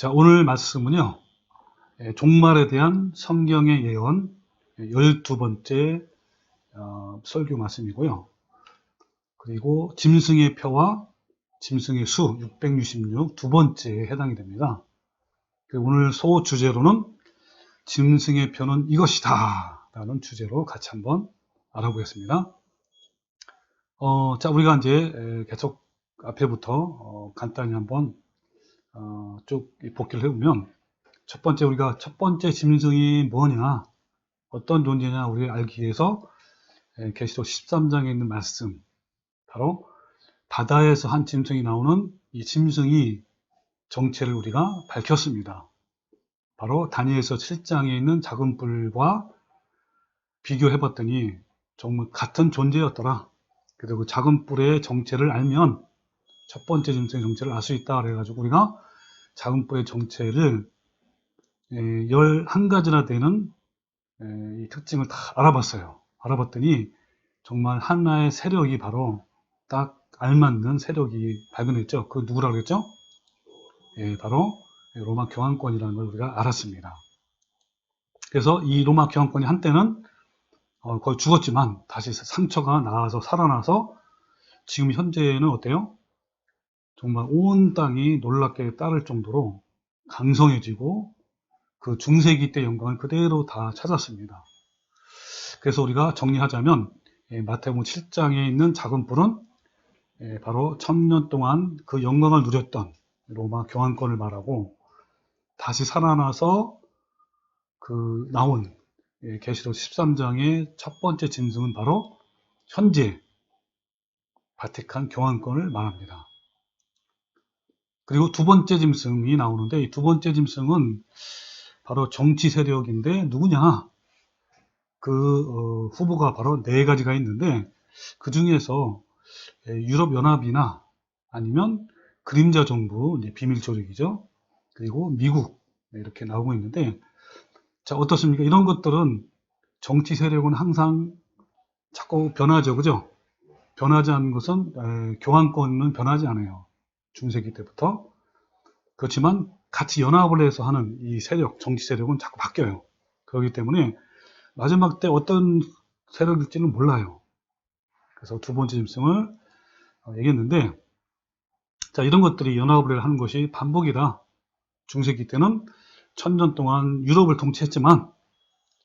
자, 오늘 말씀은요, 종말에 대한 성경의 예언 12번째 설교 말씀이고요. 그리고 짐승의 표와 짐승의 수 666 두 번째에 해당이 됩니다. 오늘 소 주제로는 짐승의 표는 이것이다 라는 주제로 같이 한번 알아보겠습니다. 자, 우리가 이제 계속 앞에부터 간단히 한번 쭉 복기를 해보면, 첫 번째, 우리가 첫 번째 짐승이 뭐냐, 어떤 존재냐 우리가 알기 위해서 계시록 13장에 있는 말씀, 바로 바다에서 한 짐승이 나오는 이 짐승이 정체를 우리가 밝혔습니다. 바로 다니엘서 7장에 있는 작은 뿔과 비교해 봤더니 정말 같은 존재였더라. 그리고 그 작은 뿔의 정체를 알면 첫 번째 짐승의 정체를 알 수 있다 그래가지고 우리가 작은 뿔의 정체를 11가지나 되는 이 특징을 다 알아봤어요. 알아봤더니 정말 하나의 세력이 바로 딱 알맞는 세력이 발견했죠. 그 누구라 그랬죠? 바로 로마 교황권이라는 걸 우리가 알았습니다. 그래서 이 로마 교황권이 한때는 거의 죽었지만 다시 상처가 나와서 살아나서 지금 현재는 어때요? 정말 온 땅이 놀랍게 따를 정도로 강성해지고 그 중세기 때 영광을 그대로 다 찾았습니다. 그래서 우리가 정리하자면 마태복음 7장에 있는 작은 뿔은 바로 1000년 동안 그 영광을 누렸던 로마 교황권을 말하고, 다시 살아나서 그 나온 계시록 13장의 첫 번째 짐승은 바로 현재 바티칸 교황권을 말합니다. 그리고 두 번째 짐승이 나오는데, 이 두 번째 짐승은 바로 정치 세력인데 누구냐? 그 후보가 바로 4가지가 있는데, 그 중에서 유럽연합이나 아니면 그림자 정부, 비밀 조직이죠. 그리고 미국, 이렇게 나오고 있는데, 자, 어떻습니까? 이런 것들은 정치 세력은 항상 자꾸 변하죠. 그죠? 변하지 않는 것은 교황권은 변하지 않아요. 중세기 때부터. 그렇지만 같이 연합을 해서 하는 이 세력, 정치 세력은 자꾸 바뀌어요. 그렇기 때문에 마지막 때 어떤 세력일지는 몰라요. 그래서 두 번째 짐승을 얘기했는데, 자, 이런 것들이 연합을 하는 것이 반복이다. 중세기 때는 1000년 동안 유럽을 통치했지만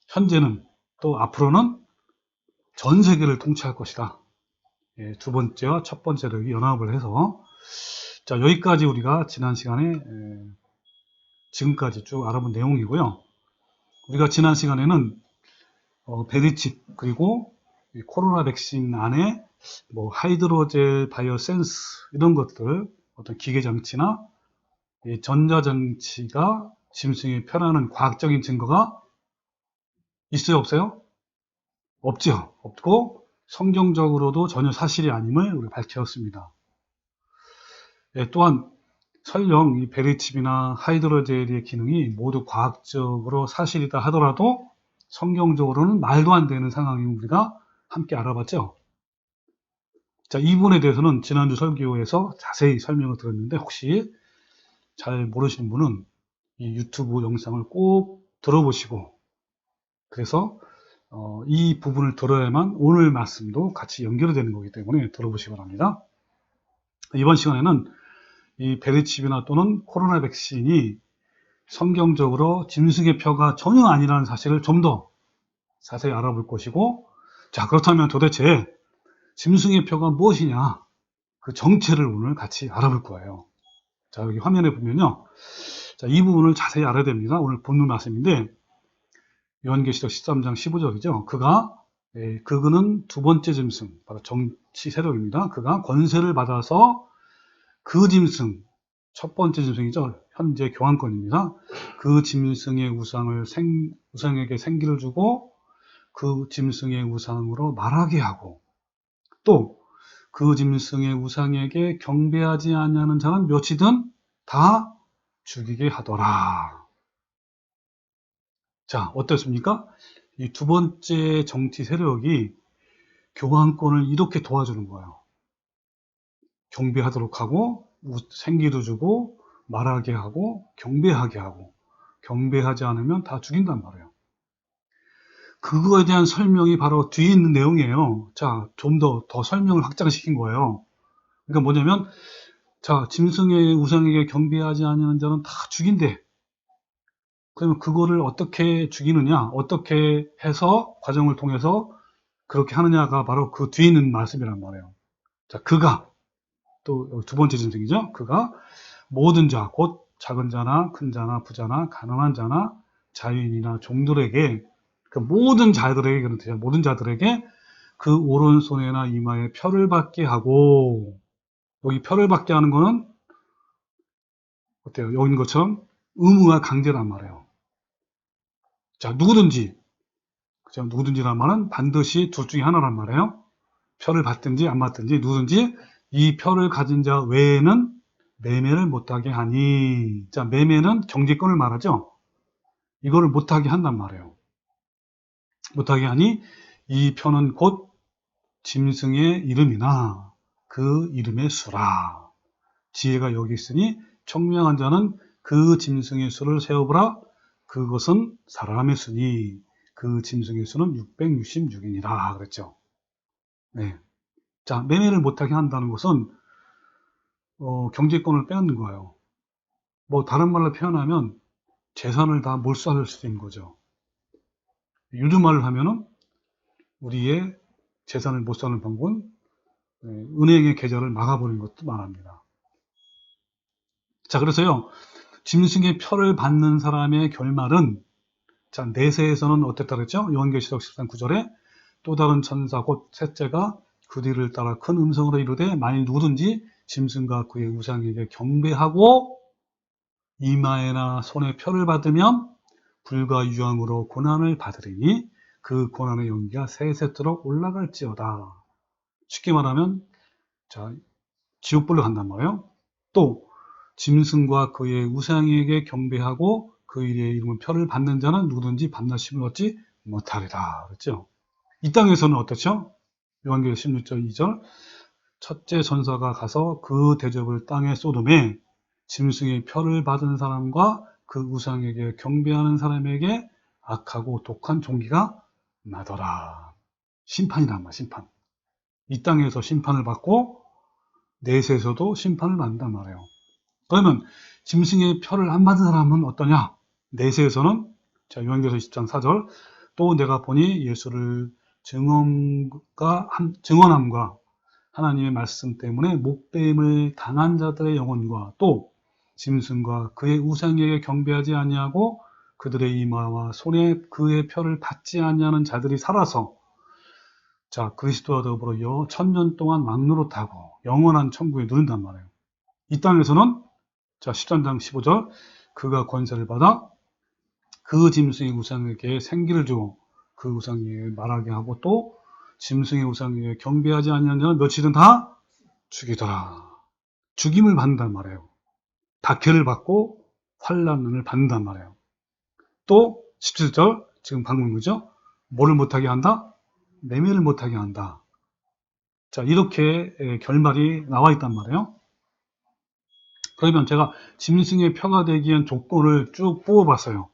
현재는 또 앞으로는 전 세계를 통치할 것이다. 두 번째와 첫 번째 세력이 연합을 해서, 자, 여기까지 우리가 지난 시간에 지금까지 쭉 알아본 내용이고요. 우리가 지난 시간에는 베리칩, 그리고 코로나 백신 안에 뭐 하이드로젤 바이오센스 이런 것들, 어떤 기계 장치나 전자 장치가 짐승이 표현하는 과학적인 증거가 있어요, 없어요? 없죠. 없고 성경적으로도 전혀 사실이 아님을 우리가 밝혔습니다. 또한 설령 이 베리칩이나 하이드로젤의 기능이 모두 과학적으로 사실이다 하더라도 성경적으로는 말도 안 되는 상황임을 우리가 함께 알아봤죠. 자, 이 부분에 대해서는 지난주 설교에서 자세히 설명을 드렸는데, 혹시 잘 모르시는 분은 이 유튜브 영상을 꼭 들어보시고, 그래서 이 부분을 들어야만 오늘 말씀도 같이 연결이 되는 거기 때문에 들어보시기 바랍니다. 이번 시간에는 이 베리칩이나 또는 코로나 백신이 성경적으로 짐승의 표가 전혀 아니라는 사실을 좀 더 자세히 알아볼 것이고, 자, 그렇다면 도대체 짐승의 표가 무엇이냐, 그 정체를 오늘 같이 알아볼 거예요. 자, 여기 화면에 보면요, 자, 이 부분을 자세히 알아야 됩니다. 오늘 본문 말씀인데, 요한계시록 13장 15절이죠. 그는 두 번째 짐승, 바로 정치 세력입니다. 그가 권세를 받아서 그 짐승, 첫 번째 짐승이죠. 현재 교황권입니다. 그 짐승의 우상에게 생기를 주고 그 짐승의 우상으로 말하게 하고, 또 그 짐승의 우상에게 경배하지 아니하는 자는 몇이든 다 죽이게 하더라. 자, 어떻습니까? 이 두 번째 정치 세력이 교황권을 이렇게 도와주는 거예요. 경배하도록 하고 생기도 주고 말하게 하고 경배하게 하고 경배하지 않으면 다 죽인단 말이에요. 그거에 대한 설명이 바로 뒤에 있는 내용이에요. 자, 좀 더 설명을 확장시킨 거예요. 그러니까 뭐냐면, 자, 짐승의 우상에게 경배하지 않는 자는 다 죽인대. 그러면 그거를 어떻게 죽이느냐, 어떻게 해서 과정을 통해서 그렇게 하느냐가 바로 그 뒤에 있는 말씀이란 말이에요. 자, 그가, 또 두 번째 짐승이죠. 그가 모든 자, 곧 작은 자나 큰 자나 부자나 가난한 자나 자유인이나 종들에게, 그 모든 자들에게, 그런 뜻이야. 모든 자들에게 그 오른손에나 이마에 표를 받게 하고, 여기 표를 받게 하는 거는 어때요? 여기 있는 것처럼 의무와 강제란 말이에요. 자, 누구든지, 그죠? 누구든지란 말은 반드시 둘 중에 하나란 말이에요. 표를 받든지 안 받든지 누구든지 이 표를 가진 자 외에는 매매를 못하게 하니, 자, 매매는 경제권을 말하죠. 이거를 못하게 한단 말이에요. 못하게 하니 이 표는 곧 짐승의 이름이나 그 이름의 수라. 지혜가 여기 있으니 청명한 자는 그 짐승의 수를 세어보라. 그것은 사람의 수니 그 짐승의 수는 666이니라 그랬죠. 네. 자, 매매를 못하게 한다는 것은 경제권을 빼앗는 거예요. 뭐 다른 말로 표현하면 재산을 다 몰수할 수도 있는 거죠. 유두말을 하면은 우리의 재산을 몰수하는 방법은 은행의 계좌를 막아버리는 것도 말합니다. 자, 그래서요, 짐승의 표를 받는 사람의 결말은, 자, 내세에서는 어땠다 그랬죠? 요한계시록 13, 9절에 또 다른 천사 곧 셋째가 그 뒤를 따라 큰 음성으로 이르되 만일 누구든지 짐승과 그의 우상에게 경배하고 이마에나 손에 표를 받으면 불과 유황으로 고난을 받으리니 그 고난의 연기가 세세토록 올라갈지어다. 쉽게 말하면, 자, 지옥불로 간단 말이에요. 또 짐승과 그의 우상에게 경배하고 그 일의 이름은 표를 받는 자는 누구든지 밤낮 쉼을 얻지 못하리라. 그렇죠? 이 땅에서는 어떻죠? 요한계시록 16절 2절 첫째 전사가 가서 그 대접을 땅에 쏟음에 짐승의 표를 받은 사람과 그 우상에게 경배하는 사람에게 악하고 독한 종기가 나더라. 심판이란 말이야, 심판. 이 땅에서 심판을 받고 내세에서도 심판을 받는단 말이에요. 그러면 짐승의 표를 안 받은 사람은 어떠냐? 내세에서는, 자, 요한계시록 20장 4절 또 내가 보니 예수를 증언함과 하나님의 말씀 때문에 목배임을 당한 자들의 영혼과 또 짐승과 그의 우상에게 경배하지 아니하고 그들의 이마와 손에 그의 표를 받지 아니하는 자들이 살아서, 자, 그리스도와 더불어 1000년 동안 왕노릇하고 영원한 천국에 누른단 말이에요. 이 땅에서는, 자, 13장 15절 그가 권세를 받아 그 짐승의 우상에게 생기를 주고 그 우상에게 말하게 하고 또 짐승의 우상에게 경배하지 아니하는 자는 며칠은 다 죽이더라. 죽임을 받는단 말이에요. 박해를 받고 환난을 받는단 말이에요. 또 17절 지금 방금 그죠? 뭐를 못하게 한다? 매매를 못하게 한다. 자, 이렇게 결말이 나와 있단 말이에요. 그러면 제가 짐승의 표가 되기 위한 조건을 쭉 뽑아봤어요.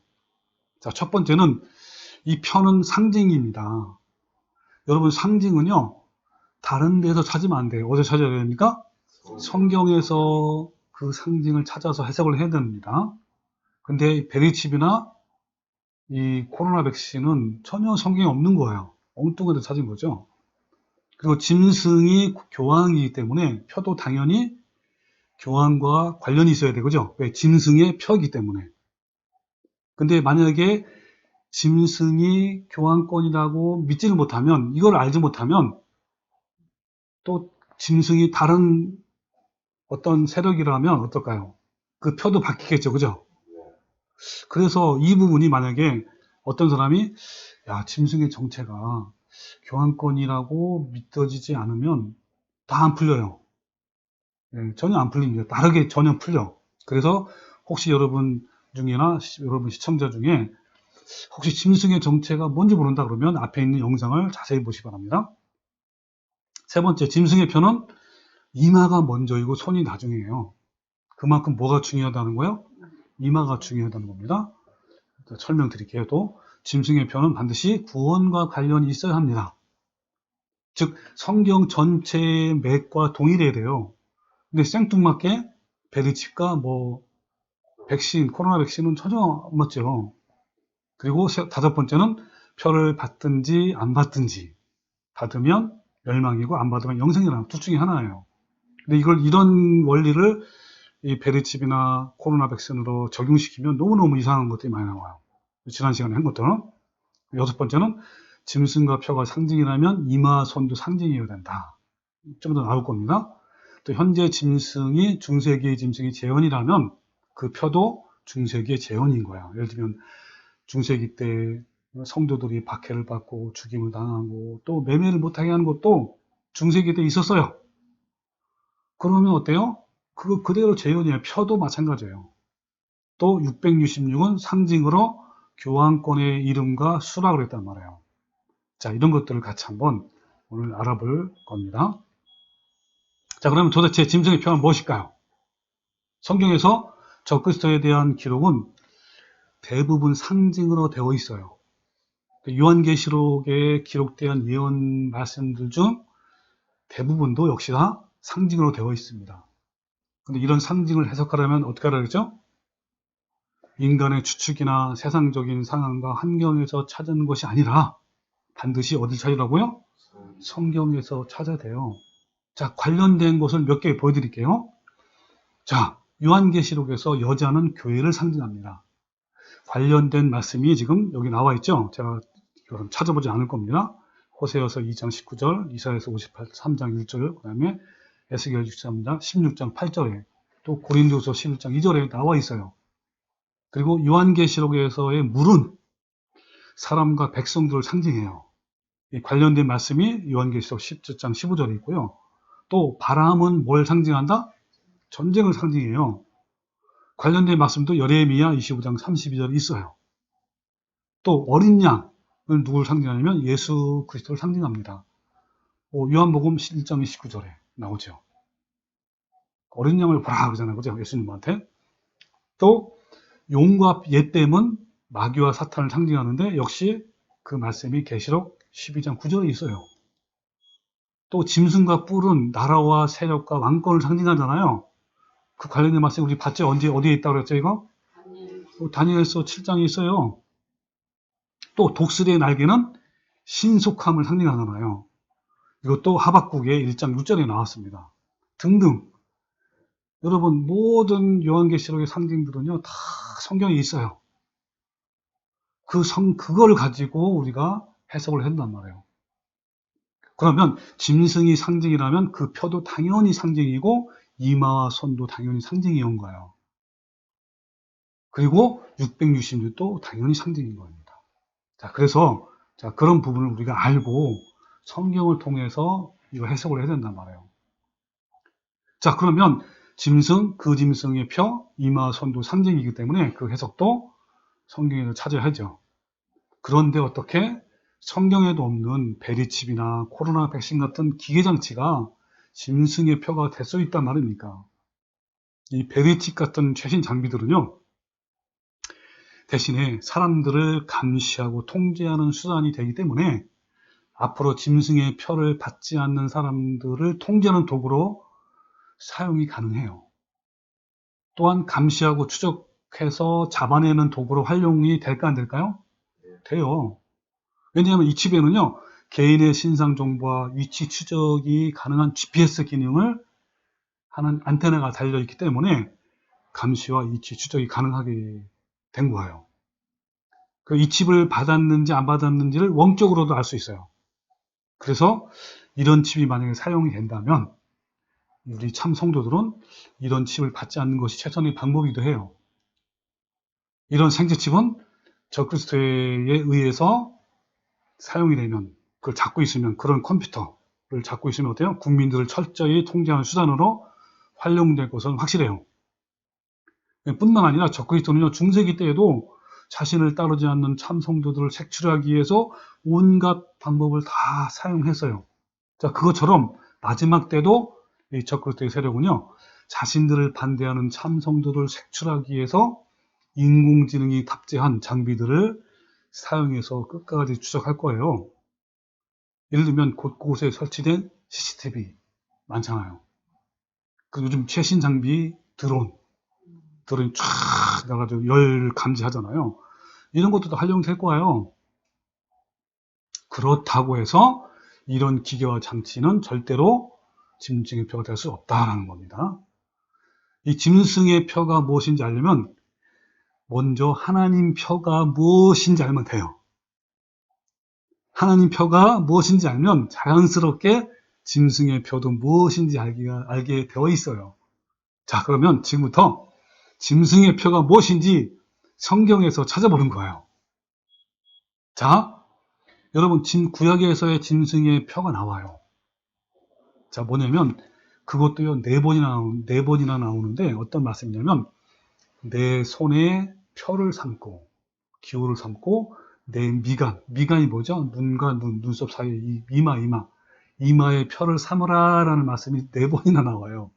자, 첫 번째는 이 표는 상징입니다. 여러분, 상징은요, 다른 데서 찾으면 안 돼요. 어디서 찾아야 됩니까? 성경에서 그 상징을 찾아서 해석을 해야 됩니다. 근데 베리칩이나 이 코로나 백신은 전혀 성경에 없는 거예요. 엉뚱한 데 찾은 거죠. 그리고 짐승이 교황이기 때문에 표도 당연히 교황과 관련이 있어야 되죠. 왜? 짐승의 표이기 때문에. 근데 만약에 짐승이 교황권이라고 믿지를 못하면, 이걸 알지 못하면 또 짐승이 다른 어떤 세력이라면 어떨까요? 그 표도 바뀌겠죠. 그죠? 그래서 이 부분이 만약에 어떤 사람이, 야, 짐승의 정체가 교황권이라고 믿어지지 않으면 다 안 풀려요. 예, 전혀 안 풀립니다. 다르게 전혀 풀려. 그래서 혹시 여러분 중이나 여러분 시청자 중에 혹시 짐승의 정체가 뭔지 모른다 그러면 앞에 있는 영상을 자세히 보시기 바랍니다. 세 번째, 짐승의 표는 이마가 먼저이고 손이 나중이에요. 그만큼 뭐가 중요하다는 거예요? 이마가 중요하다는 겁니다. 설명드릴게요. 또 짐승의 표는 반드시 구원과 관련이 있어야 합니다. 즉 성경 전체의 맥과 동일해야 돼요. 근데 생뚱맞게 베르칩과 뭐 백신, 코로나 백신은 전혀 안 맞죠. 그리고 다섯 번째는 표를 받든지 안 받든지, 받으면 멸망이고 안 받으면 영생이라는 둘 중에 하나예요. 근데 이런 원리를 이 베르칩이나 코로나 백신으로 적용시키면 너무너무 이상한 것들이 많이 나와요. 지난 시간에 한 것들은. 여섯 번째는 짐승과 표가 상징이라면 이마, 손도 상징이어야 된다. 좀 더 나올 겁니다. 또 현재 짐승이 중세기의 짐승이 재현이라면 그 표도 중세기의 재현인 거야. 예를 들면 중세기 때 성도들이 박해를 받고 죽임을 당하고 또 매매를 못하게 하는 것도 중세기 때 있었어요. 그러면 어때요? 그거 그대로 재현이에요. 표도 마찬가지예요. 또 666은 상징으로 교황권의 이름과 수락을 했단 말이에요. 자, 이런 것들을 같이 한번 오늘 알아볼 겁니다. 자, 그러면 도대체 짐승의 표는 무엇일까요? 성경에서 적그리스도에 대한 기록은 대부분 상징으로 되어 있어요. 요한계시록에 기록된 예언 말씀들 중 대부분도 역시 다 상징으로 되어 있습니다. 근데 이런 상징을 해석하려면 어떻게 하라 그랬죠? 인간의 추측이나 세상적인 상황과 환경에서 찾은 것이 아니라 반드시 어딜 찾으라고요? 성경에서 찾아야 돼요. 자, 관련된 것을 몇 개 보여드릴게요. 자, 요한계시록에서 여자는 교회를 상징합니다. 관련된 말씀이 지금 여기 나와 있죠. 제가 이걸 찾아보지 않을 겁니다. 호세아서 2장 19절, 이사야서 53장 1절, 그 다음에 에스겔 63장 16장 8절에 또 고린도서 11장 2절에 나와 있어요. 그리고 요한계시록에서의 물은 사람과 백성들을 상징해요. 이 관련된 말씀이 요한계시록 17장 15절에 있고요. 또 바람은 뭘 상징한다? 전쟁을 상징해요. 관련된 말씀도 여레미야 25장 32절에 있어요. 또 어린 양을 누구를 상징하냐면 예수 그리스도를 상징합니다. 요한복음 1장 29절에 나오죠. 어린 양을 보라 그러잖아요. 그죠? 예수님한테. 또 용과 옛뱀은 마귀와 사탄을 상징하는데 역시 그 말씀이 계시록 12장 9절에 있어요. 또 짐승과 뿔은 나라와 세력과 왕권을 상징하잖아요. 그 관련된 말씀 우리 봤죠? 어디에 있다고 그랬죠, 이거? 다니엘서 7장에 있어요. 또 독수리의 날개는 신속함을 상징하잖아요. 이것도 하박국의 1장 6절에 나왔습니다. 등등. 여러분, 모든 요한계시록의 상징들은요, 다 성경에 있어요. 그걸 가지고 우리가 해석을 한단 말이에요. 그러면 짐승이 상징이라면 그 표도 당연히 상징이고 이마와 손도 당연히 상징이온 거예요. 그리고 666도 당연히 상징인 겁니다. 자, 그래서 그런 부분을 우리가 알고 성경을 통해서 이거 해석을 해야 된단 말이에요. 자, 그러면 짐승, 그 짐승의 표, 이마와 손도 상징이기 때문에 그 해석도 성경에서 찾아야죠. 그런데 어떻게 성경에도 없는 베리칩이나 코로나 백신 같은 기계장치가 짐승의 표가 될 수 있단 말입니까? 이 베리칩 같은 최신 장비들은요, 대신에 사람들을 감시하고 통제하는 수단이 되기 때문에 앞으로 짐승의 표를 받지 않는 사람들을 통제하는 도구로 사용이 가능해요. 또한 감시하고 추적해서 잡아내는 도구로 활용이 될까 안 될까요? 돼요. 왜냐하면 이 칩에는요, 개인의 신상 정보와 위치 추적이 가능한 GPS 기능을 하는 안테나가 달려있기 때문에 감시와 위치 추적이 가능하게 된 거예요. 이 칩을 받았는지 안 받았는지를 원격으로도 알 수 있어요. 그래서 이런 칩이 만약에 사용이 된다면 우리 참 성도들은 이런 칩을 받지 않는 것이 최선의 방법이기도 해요. 이런 생체칩은 적그리스도에 의해서 사용이 되면, 그걸 잡고 있으면, 그런 컴퓨터를 잡고 있으면 어때요? 국민들을 철저히 통제하는 수단으로 활용될 것은 확실해요. 뿐만 아니라 적그리스도는요, 중세기 때에도 자신을 따르지 않는 참 성도들을 색출하기 위해서 온갖 방법을 다 사용했어요. 자, 그것처럼 마지막 때도 이 적그리스도의 세력은요, 자신들을 반대하는 참성도를 색출하기 위해서 인공지능이 탑재한 장비들을 사용해서 끝까지 추적할 거예요. 예를 들면 곳곳에 설치된 CCTV 많잖아요. 그 요즘 최신 장비 드론이 쫙 나가지고 열 감지하잖아요. 이런 것도 다 활용될 거예요. 그렇다고 해서 이런 기계와 장치는 절대로 짐승의 표가 될 수 없다라는 겁니다. 이 짐승의 표가 무엇인지 알려면 먼저 하나님 표가 무엇인지 알면 돼요. 하나님 표가 무엇인지 알면 자연스럽게 짐승의 표도 무엇인지 알게 되어 있어요. 자, 그러면 지금부터 짐승의 표가 무엇인지 성경에서 찾아보는 거예요. 자, 여러분 구약에서의 짐승의 표가 나와요. 자, 뭐냐면 그것도요 네 번이나 나오는데 어떤 말씀이냐면 내 손에 표를 삼고 기호를 삼고 내 미간이 뭐죠? 눈과 눈썹 사이 이마에 표를 삼으라 라는 말씀이 네 번이나 나와요.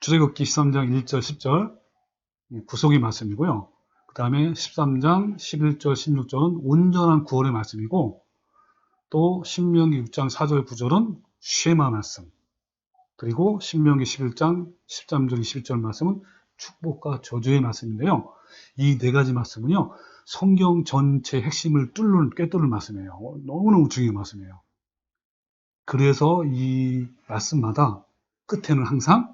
출애굽기 13장 1절 10절 구속의 말씀이고요. 그 다음에 13장 11절 16절은 온전한 구원의 말씀이고 또 신명기 6장 4절 9절은 쉐마 말씀, 그리고 신명기 11장 13절 21절 말씀은 축복과 저주의 말씀인데요. 이 네 가지 말씀은요 성경 전체 핵심을 꿰뚫는 말씀이에요. 너무너무 중요한 말씀이에요. 그래서 이 말씀마다 끝에는 항상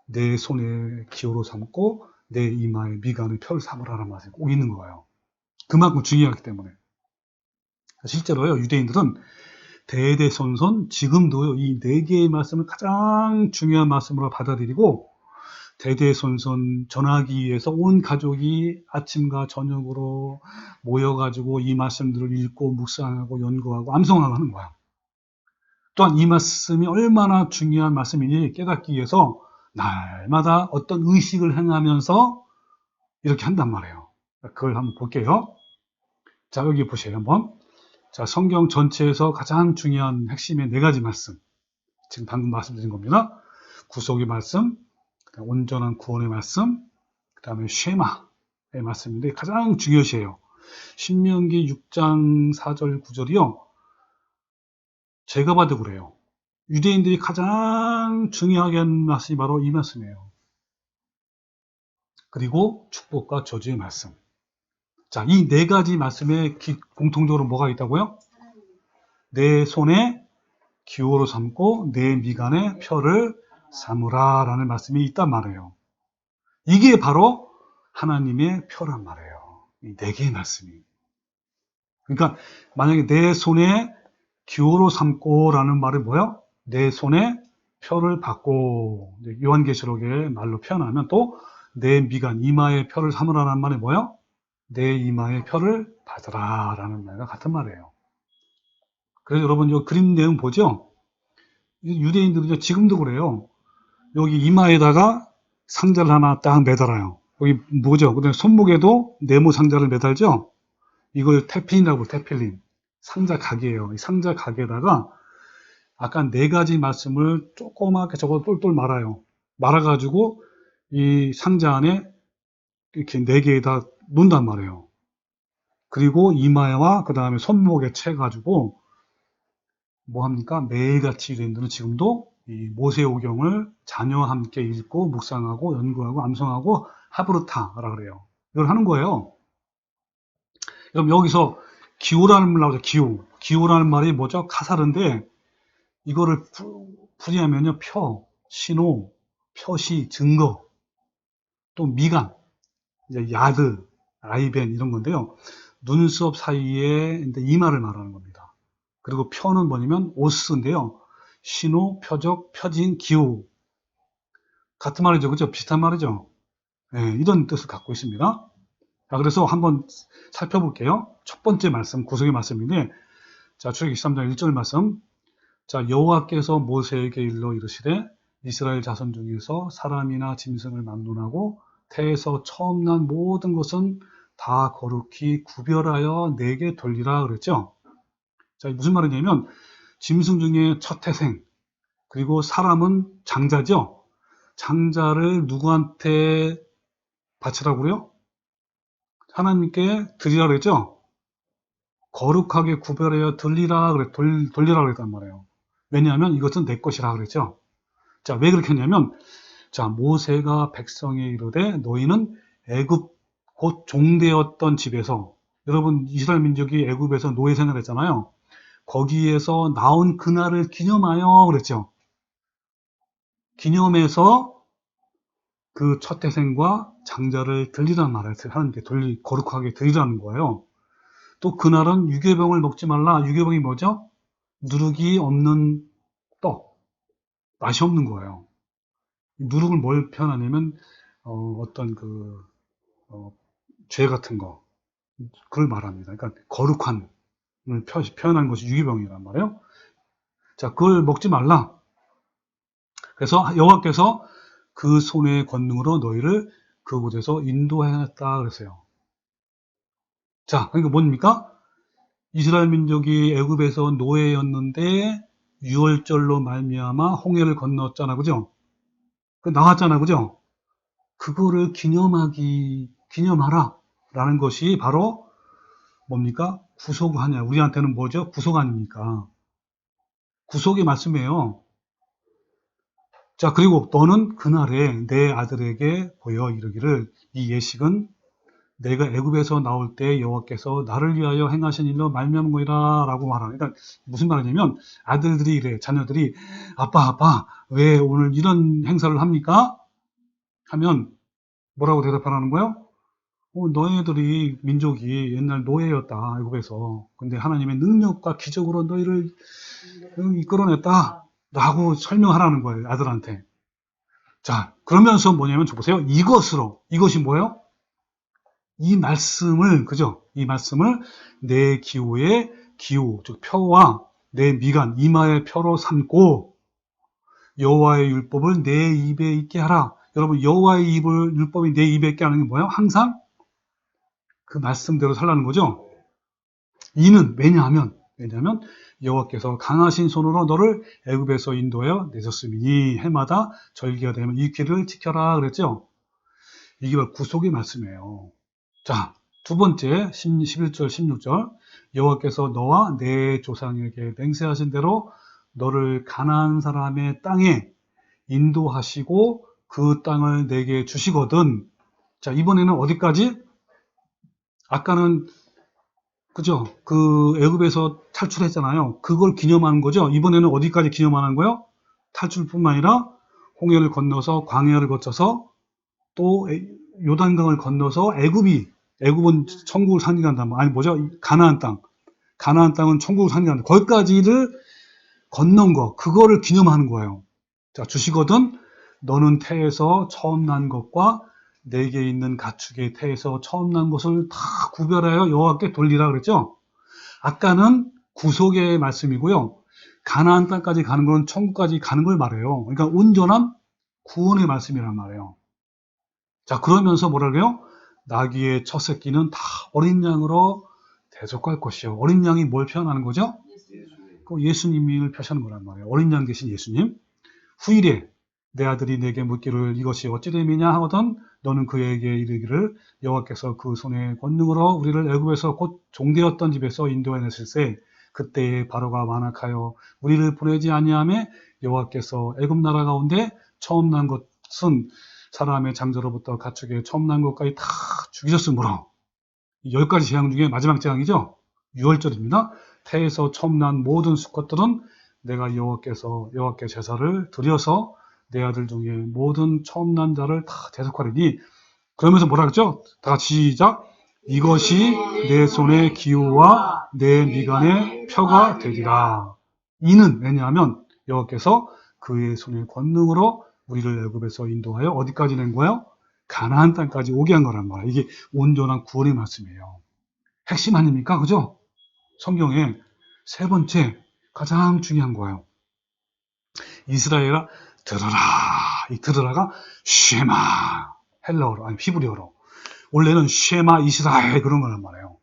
내 손에 기호로 삼고 내 이마에 미간에 표를 삼으라는 말씀이 꼭 있는 거예요. 그만큼 중요하기 때문에. 실제로요 유대인들은 대대손손 지금도요 이 네 개의 말씀을 가장 중요한 말씀으로 받아들이고 대대손손 전하기 위해서 온 가족이 아침과 저녁으로 모여가지고 이 말씀들을 읽고 묵상하고 연구하고 암송하고 하는 거야. 또한 이 말씀이 얼마나 중요한 말씀인지 깨닫기 위해서 날마다 어떤 의식을 행하면서 이렇게 한단 말이에요. 그걸 한번 볼게요. 자, 여기 보세요 한번. 자, 성경 전체에서 가장 중요한 핵심의 네 가지 말씀. 지금 방금 말씀드린 겁니다. 구속의 말씀, 온전한 구원의 말씀, 그 다음에 쉐마의 말씀인데 가장 중요시해요. 신명기 6장 4절 9절이요. 제가 봐도 그래요. 유대인들이 가장 중요하게 하는 말씀이 바로 이 말씀이에요. 그리고 축복과 저주의 말씀. 자, 이 네 가지 말씀에 공통적으로 뭐가 있다고요? 내 손에 기호로 삼고 내 미간에 표를 삼으라 라는 말씀이 있단 말이에요. 이게 바로 하나님의 표란 말이에요. 이 네 개의 말씀이. 그러니까 만약에 내 손에 기호로 삼고 라는 말은 뭐예요? 내 손에 표를 받고, 요한계시록의 말로 표현하면 또 내 미간, 이마에 표를 삼으라는 말이 뭐예요? 내 이마에 표를 받으라 라는 말과 같은 말이에요. 그래서 여러분 이 그림 내용 보죠? 유대인들은 지금도 그래요. 여기 이마에다가 상자를 하나 딱 매달아요. 여기 뭐죠? 그다음에 손목에도 네모 상자를 매달죠? 이걸 테필린이라고 테필린. 상자 가게예요. 이 상자 가게에다가 아까 네 가지 말씀을 조그맣게 저거 똘똘 말아요. 말아가지고 이 상자 안에 이렇게 네 개에다 놓는단 말이에요. 그리고 이마와 그 다음에 손목에 채가지고 뭐 합니까? 매일같이 유대인들은 지금도 이 모세오경을 자녀와 함께 읽고 묵상하고 연구하고 암송하고 하브르타라 그래요. 이걸 하는 거예요. 그럼 여기서 기호라는 말 나오죠. 기호라는 말이 뭐죠? 카사르인데 이거를 풀이하면요. 표, 신호, 표시, 증거, 또 미간, 이제 야드, 아이벤 이런 건데요. 눈썹 사이에 이마를 말하는 겁니다. 그리고 표는 뭐냐면 오스인데요. 신호, 표적, 표징, 기호. 같은 말이죠. 그죠? 비슷한 말이죠. 네, 이런 뜻을 갖고 있습니다. 자, 그래서 한번 살펴볼게요. 첫 번째 말씀, 구속의 말씀인데, 자, 출애굽기 13장 1절 말씀. 자, 여호와께서 모세에게 일러 이르시되 이스라엘 자손 중에서 사람이나 짐승을 막론하고 태에서 처음 난 모든 것은 다 거룩히 구별하여 내게 돌리라 그랬죠. 자, 무슨 말이냐면 짐승 중에 첫 태생, 그리고 사람은 장자죠. 장자를 누구한테 바치라고 그래요? 하나님께 드리라 그랬죠? 거룩하게 구별하여 돌리라 그랬단 말이에요. 왜냐하면 이것은 내 것이라 그랬죠? 자, 왜 그렇게 했냐면, 자, 모세가 백성에 이르되 너희는 애굽 곧 종되었던 집에서, 여러분 이스라엘 민족이 애굽에서 노예 생활했잖아요. 거기에서 나온 그날을 기념하여 그랬죠. 기념해서 그 첫 태생과 장자를 드리라는 말을 하나님께 거룩하게 드리라는 거예요. 또 그날은 유괴병을 먹지 말라. 유괴병이 뭐죠? 누룩이 없는 떡, 맛이 없는 거예요. 누룩을 뭘 표현하냐면 어떤 죄 같은 거, 그걸 말합니다. 그러니까 거룩한을 표현한 것이 유괴병이란 말이에요. 자, 그걸 먹지 말라. 그래서 여호와께서 그 손의 권능으로 너희를 그곳에서 인도하였다 그랬어요. 자, 그러니까 뭡니까? 이스라엘 민족이 애굽에서 노예였는데 유월절로 말미암아 홍해를 건넜잖아, 그죠? 나왔잖아, 그죠? 그거를 기념하라 라는 것이 바로 뭡니까? 구속하냐. 우리한테는 뭐죠? 구속 아닙니까? 구속의 말씀이에요. 자, 그리고 너는 그날에 내 아들에게 보여 이르기를 이 예식은 내가 애굽에서 나올 때 여호와께서 나를 위하여 행하신 일로 말미암은 거이라 라고 말하는. 그러니까 무슨 말이냐면 아들들이 이래, 자녀들이 아빠 왜 오늘 이런 행사를 합니까? 하면 뭐라고 대답하라는 거예요? 너희들이 민족이 옛날 노예였다 애굽에서. 근데 하나님의 능력과 기적으로 너희를 이끌어냈다 라고 설명하라는 거예요, 아들한테. 자, 그러면서 뭐냐면 보세요. 이것이 뭐예요? 이 말씀을, 그죠? 이 말씀을 내 기호의 기호, 즉 표와 내 미간, 이마의 표로 삼고 여호와의 율법을 내 입에 있게 하라. 여러분, 여호와의 율법이 내 입에 있게 하는 게 뭐예요? 항상 그 말씀대로 살라는 거죠. 이는 왜냐하면 여호와께서 강하신 손으로 너를 애굽에서 인도하여 내셨음이니 해마다 절기가 되면 이 길을 지켜라 그랬죠. 이게 바로 구속의 말씀이에요. 자, 두 번째 11절 16절 여호와께서 너와 내 조상에게 맹세하신 대로 너를 가나안 사람의 땅에 인도하시고 그 땅을 내게 주시거든. 자, 이번에는 어디까지? 아까는 그죠? 그 애굽에서 탈출했잖아요. 그걸 기념하는 거죠. 이번에는 어디까지 기념하는 거예요? 탈출뿐만 아니라 홍해를 건너서 광야를 거쳐서 또 요단강을 건너서 애굽은 천국을 상징한다. 아니 뭐죠? 가나안 땅은 천국을 상징한다. 거기까지를 건넌 거, 그거를 기념하는 거예요. 자, 주시거든 너는 태에서 처음 난 것과 내게 있는 가축의 태에서 처음 난 것을 다 구별하여 여호와께 돌리라 그랬죠. 아까는 구속의 말씀이고요. 가나안 땅까지 가는 건 천국까지 가는 걸 말해요. 그러니까 온전한 구원의 말씀이란 말이에요. 자, 그러면서 뭐라 그래요? 나귀의 첫 새끼는 다 어린 양으로 대속할 것이요. 어린 양이 뭘 표현하는 거죠? 예수님을 표시하는 거란 말이에요. 어린 양 대신 예수님. 후일에 내 아들이 내게 묻기를 이것이 어찌 됨이냐 하거든 너는 그에게 이르기를 여호와께서 그 손의 권능으로 우리를 애굽에서 곧 종되었던 집에서 인도해 내실세 그때에 바로가 완악하여 우리를 보내지 아니하매 여호와께서 애굽 나라 가운데 처음 난 것은 사람의 장자로부터 가축의 처음 난 것까지 다 죽이셨으므로 10가지 재앙 중에 마지막 재앙이죠. 6월절입니다. 태에서 처음 난 모든 수컷들은 내가 여호와께 제사를 드려서 내 아들 중에 모든 처음 난 자를 다 대속하리니 그러면서 뭐라 그랬죠? 다 같이 시작. 이것이 내 손의 기호와 내 미간의 표가 되리라. 이는 왜냐하면 여호와께서 그의 손의 권능으로 우리를 애굽에서 인도하여 어디까지 낸 거예요? 가나안 땅까지 오게 한 거란 말이에요. 이게 온전한 구원의 말씀이에요. 핵심 아닙니까? 그죠? 성경의 세 번째 가장 중요한 거예요. 이스라엘아 들으라. 이 들으라가 쉐마 헬라어로 아니 히브리어로 원래는 쉐마 이스라엘 그런 거란 말이에요.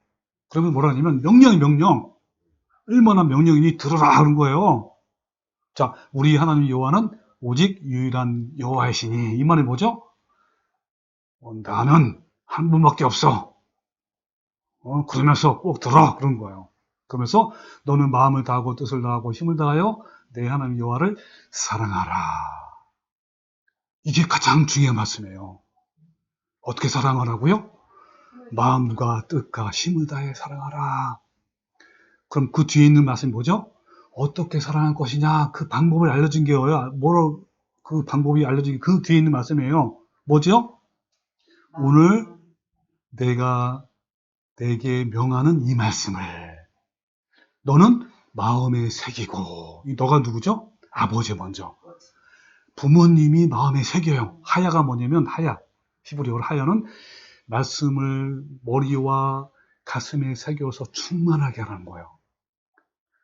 그러면 뭐라 하냐면 명령 얼마나 명령이니 들으라 그런 거예요. 자, 우리 하나님 여호와는 오직 유일한 여호와이시니. 이 말이 뭐죠? 나는 한 분밖에 없어. 그러면서 꼭 들어. 그런 거예요. 그러면서 너는 마음을 다하고 뜻을 다하고 힘을 다하여 내 하나님 여호와를 사랑하라. 이게 가장 중요한 말씀이에요. 어떻게 사랑하라고요? 마음과 뜻과 힘을 다해 사랑하라. 그럼 그 뒤에 있는 말씀이 뭐죠? 어떻게 사랑할 것이냐? 그 방법을 알려준 게요. 뭐로 그 방법이 알려준 게 그 뒤에 있는 말씀이에요. 뭐죠? 오늘 내가 내게 명하는 이 말씀을 너는 마음에 새기고. 너가 누구죠? 아버지 먼저. 부모님이 마음에 새겨요. 하야가 뭐냐면 하야. 히브리어로 하야는 말씀을 머리와 가슴에 새겨서 충만하게 하라는 거예요.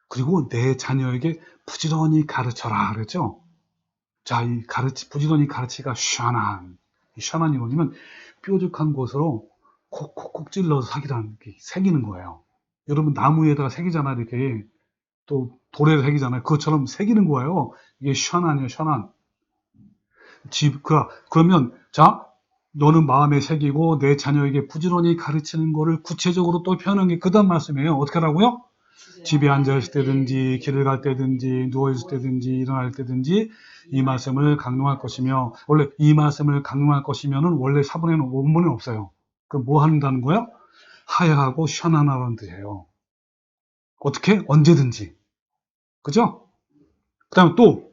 그리고 내 자녀에게 부지런히 가르쳐라 그랬죠. 자, 이 부지런히 가르치가 샤난. 이 샤난이 뭐냐면 뾰족한 곳으로 콕콕콕 찔러서 새기는 거예요. 여러분 나무에다가 새기잖아요. 이렇게 또 돌에 새기잖아요. 그것처럼 새기는 거예요. 이게 샤난이에요. 샤난. 그러면 자, 너는 마음에 새기고 내 자녀에게 부지런히 가르치는 거를 구체적으로 또 표현한 게 그 다음 말씀이에요. 어떻게 하라고요? 집에 앉아있을 때든지 길을 갈 때든지 누워있을 때든지 일어날 때든지 이 말씀을 강론할 것이며. 원래 이 말씀을 강론할 것이면은 원래 사본에는 원문에 없어요. 그럼 뭐 한다는 거야? 하야하고 샤나나라는 뜻이에요. 어떻게? 언제든지. 그죠? 그 다음에 또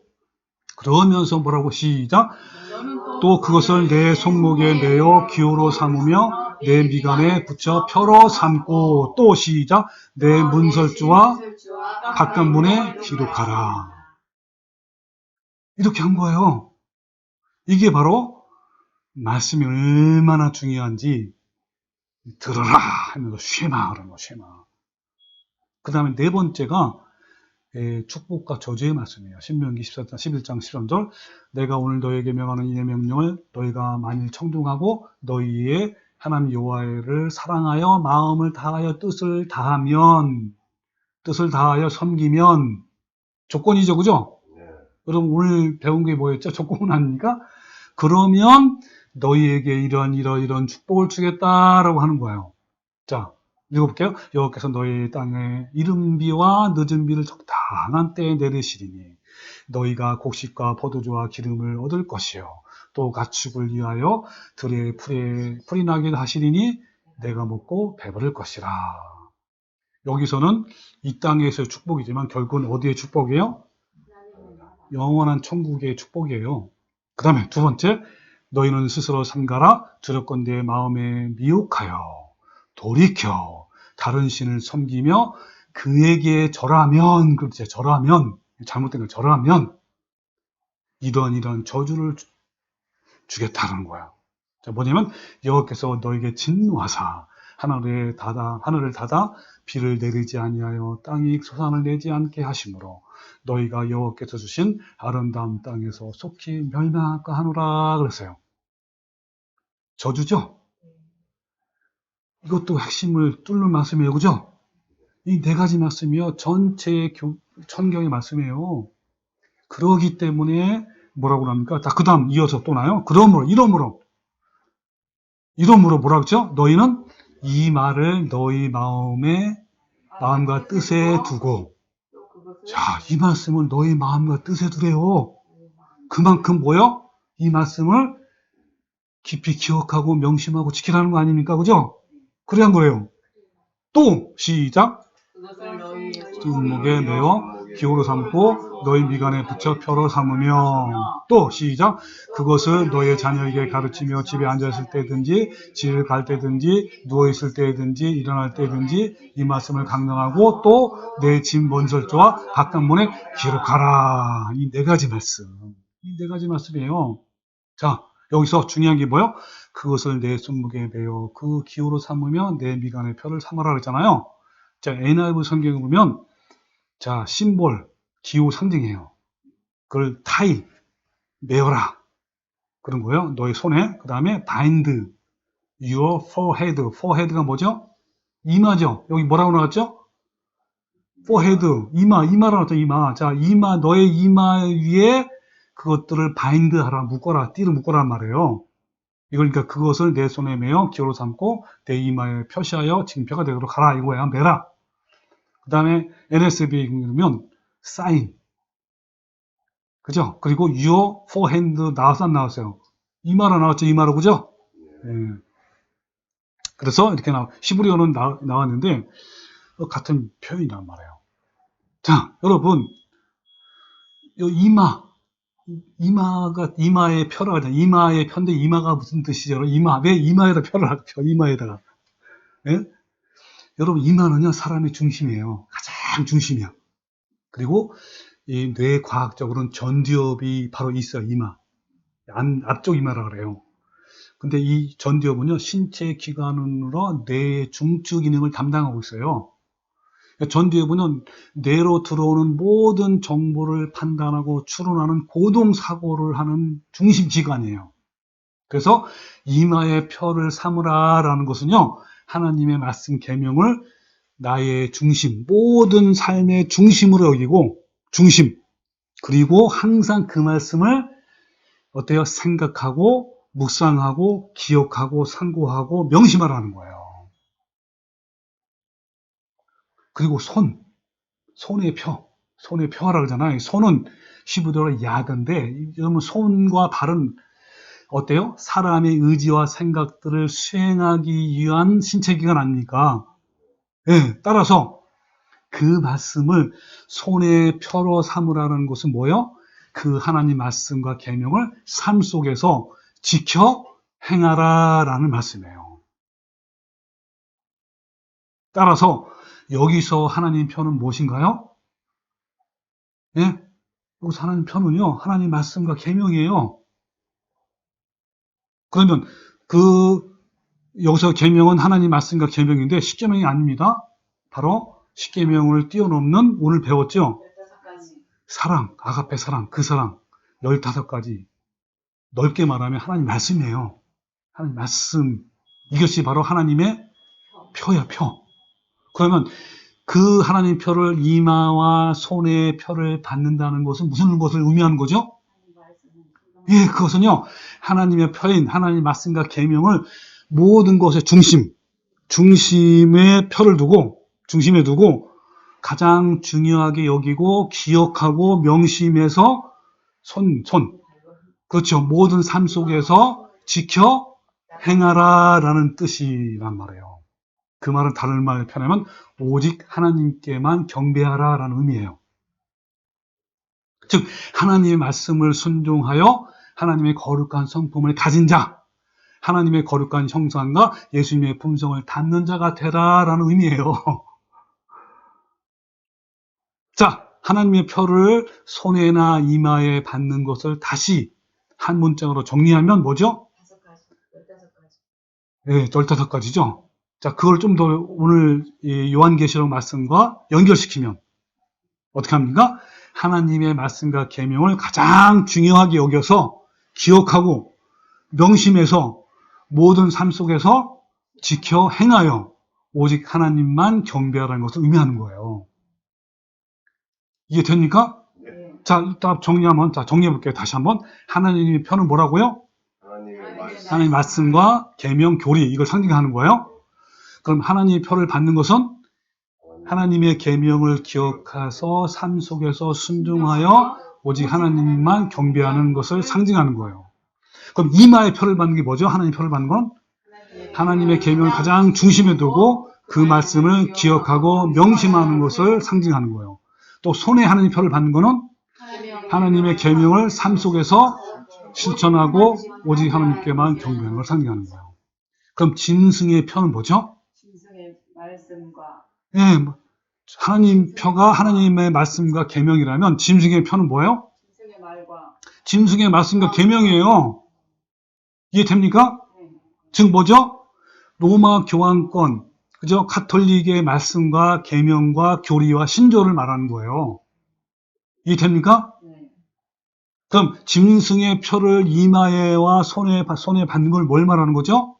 그러면서 뭐라고 시작? 또 그것을 내 손목에 내어 기호로 삼으며 내 미간에 붙여 표로 삼고. 또 시작. 내 문설주와 바깥문에 기록하라. 이렇게 한 거예요. 이게 바로 말씀이 얼마나 중요한지 들어라 하면서 쉐마 그러는 거. 쉐마. 그 다음에 네 번째가 축복과 저주의 말씀이에요. 신명기 11장 13절. 내가 오늘 너에게 명하는 이 명령을 너희가 만일 청중하고 너희의 하나님 여호와를 사랑하여 마음을 다하여 뜻을 다하여 섬기면. 조건이죠, 그죠? 네. 여러분 오늘 배운 게 뭐였죠? 조건은 아닙니까? 그러면 너희에게 이런 축복을 주겠다라고 하는 거예요. 자, 읽어볼게요. 여호와께서 너희 땅에 이른 비와 늦은 비를 적당한 때에 내리시리니 너희가 곡식과 포도주와 기름을 얻을 것이요 또 가축을 위하여 들에 풀이 나게 하시리니 내가 먹고 배부를 것이라. 여기서는 이 땅에서의 축복이지만 결국은 어디의 축복이에요? 영원한 천국의 축복이에요. 그 다음에 두 번째, 너희는 스스로 삼가라. 두렵건대 마음에 미혹하여 돌이켜 다른 신을 섬기며 그에게 절하면. 그렇지, 절하면, 잘못된 걸 절하면 이런 저주를 주겠다는 거야. 자, 뭐냐면 여호와께서 너에게 진노하사 하늘을 닫아 비를 내리지 아니하여 땅이 소산을 내지 않게 하심으로 너희가 여호와께서 주신 아름다운 땅에서 속히 멸망할까 하노라 그랬어요. 저주죠? 이것도 핵심을 뚫는 말씀이에요. 그죠? 이 네 가지 말씀이요. 전체의 천경의 말씀이에요. 그러기 때문에 뭐라고 합니까? 자, 그 다음 이어서 또 나요. 이러므로 뭐라 그랬죠? 너희는 이 말을 너희 마음과 뜻에 두고. 자, 이 말씀을 너희 마음과 뜻에 두래요. 그만큼 뭐요? 이 말씀을 깊이 기억하고 명심하고 지키라는 거 아닙니까? 그죠? 그래 한 거예요. 또 시작. 손목에 메어 기호로 삼고 너희 미간에 붙여 표로 삼으며. 또 시작. 그것을 너의 자녀에게 가르치며 집에 앉아있을 때든지 집을 갈 때든지 누워있을 때든지 일어날 때든지 이 말씀을 강령하고 또 내 집 문설주와 바깥문에 기록하라. 이 네 가지 말씀. 이 네 가지 말씀이에요. 자, 여기서 중요한 게 뭐예요? 그것을 내 손목에 메어 그 기호로 삼으며 내 미간의 표를 삼아라 그랬잖아요. 자, NIV 성경에 보면 자, 심볼, 기호 상징이에요. 그걸 타이, 메어라. 그런 거예요. 너의 손에. 그 다음에 bind your forehead. forehead가 뭐죠? 이마죠. 여기 뭐라고 나왔죠? forehead, 이마라고 나왔죠. 이마. 자, 너의 이마 위에 그것들을 바인드하라, 묶어라, 띠로 묶어란 말이에요. 그러니까 그것을 내 손에 매어 기호로 삼고 내 이마에 표시하여 징표가 되도록 하라 이거야. 매라. 그 다음에 NSB 보면 sign, 그죠? 그리고 your forehand 나왔어 안 나왔어요? 이마로 나왔죠. 이마로, 그죠? 예. 그래서 이렇게 히브리어는 나왔는데 같은 표현이란 말이에요. 자, 여러분, 이마가 이마의 표라고 하잖아요. 이마의 표인데 이마가 무슨 뜻이죠? 왜 이마에다 표를 하죠? 이마에다가. 예? 여러분, 이마는요 사람의 중심이에요. 가장 중심이야. 그리고 이 뇌과학적으로는 전두엽이 바로 있어요. 이마. 앞쪽 이마라 그래요. 근데 이 전두엽은요 신체 기관으로 뇌의 중추 기능을 담당하고 있어요. 전두엽은 뇌로 들어오는 모든 정보를 판단하고 추론하는 고동사고를 하는 중심 기관이에요. 그래서 이마에 표를 삼으라라는 것은요, 하나님의 말씀 계명을 나의 중심, 모든 삶의 중심으로 여기고, 중심, 그리고 항상 그 말씀을 어때요? 생각하고, 묵상하고, 기억하고, 상고하고, 명심하라는 거예요. 그리고 손의 표하라 그러잖아요. 손은 히브리어로 야드인데, 여러분 손과 발은 어때요? 사람의 의지와 생각들을 수행하기 위한 신체기관 아닙니까? 예, 따라서 그 말씀을 손의 표로 삼으라는 것은 뭐예요? 그 하나님 말씀과 계명을 삶 속에서 지켜 행하라라는 말씀이에요. 따라서 여기서 하나님 표는 무엇인가요? 예? 여기서 하나님 표는요, 하나님 말씀과 계명이에요. 그러면 여기서 계명은 하나님 말씀과 계명인데 십계명이 아닙니다. 바로 십계명을 뛰어넘는 오늘 배웠죠? 15가지. 사랑, 아가페 사랑, 그 사랑 15가지. 넓게 말하면 하나님 말씀이에요. 하나님 말씀. 이것이 바로 하나님의 표야, 표. 그러면 그 하나님 표를 이마와 손의 표를 받는다는 것은 무슨 것을 의미하는 거죠? 예, 그것은요, 하나님의 표인, 하나님 말씀과 계명을 모든 것의 중심에 표를 두고, 중심에 두고, 가장 중요하게 여기고, 기억하고, 명심해서, 그렇죠. 모든 삶 속에서 지켜 행하라라는 뜻이란 말이에요. 그 말은 다른 말을 표현하면, 오직 하나님께만 경배하라라는 의미예요. 즉 하나님의 말씀을 순종하여 하나님의 거룩한 성품을 가진 자, 하나님의 거룩한 형상과 예수님의 품성을 담는 자가 되라라는 의미예요. 자, 하나님의 표를 손에나 이마에 받는 것을 다시 한 문장으로 정리하면 뭐죠? 15가지. 네, 15가지죠. 자, 그걸 좀 더 오늘 요한계시록 말씀과 연결시키면 어떻게 합니까? 하나님의 말씀과 계명을 가장 중요하게 여겨서 기억하고 명심해서 모든 삶 속에서 지켜 행하여 오직 하나님만 경배하라는 것을 의미하는 거예요. 이해됩니까? 네. 자, 일단 정리해 볼게요. 다시 한번. 하나님의 표는 뭐라고요? 하나님의 말씀과 계명, 교리, 이걸 상징하는 거예요. 그럼 하나님의 표를 받는 것은 하나님의 계명을 기억해서 삶 속에서 순종하여 오직 하나님만 경배하는 것을 상징하는 거예요. 그럼 이마의 표를 받는 게 뭐죠? 하나님의 표를 받는 건 하나님의 계명을 가장 중심에 두고 그 말씀을 기억하고 명심하는 것을 상징하는 거예요. 또 손에 하나님의 표를 받는 거는 하나님의 계명을 삶 속에서 실천하고 오직 하나님께만 경배하는 걸 상징하는 거예요. 그럼 짐승의 표는 뭐죠? 짐승의 말씀과 예, 하나님 표가 하나님의 말씀과 계명이라면 짐승의 표는 뭐예요? 짐승의 말씀과 계명이에요. 이해됩니까? 즉 뭐죠? 로마 교황권, 그죠? 가톨릭의 말씀과 계명과 교리와 신조를 말하는 거예요. 이해됩니까? 그럼 짐승의 표를 이마에와 손에 받는 걸 뭘 말하는 거죠?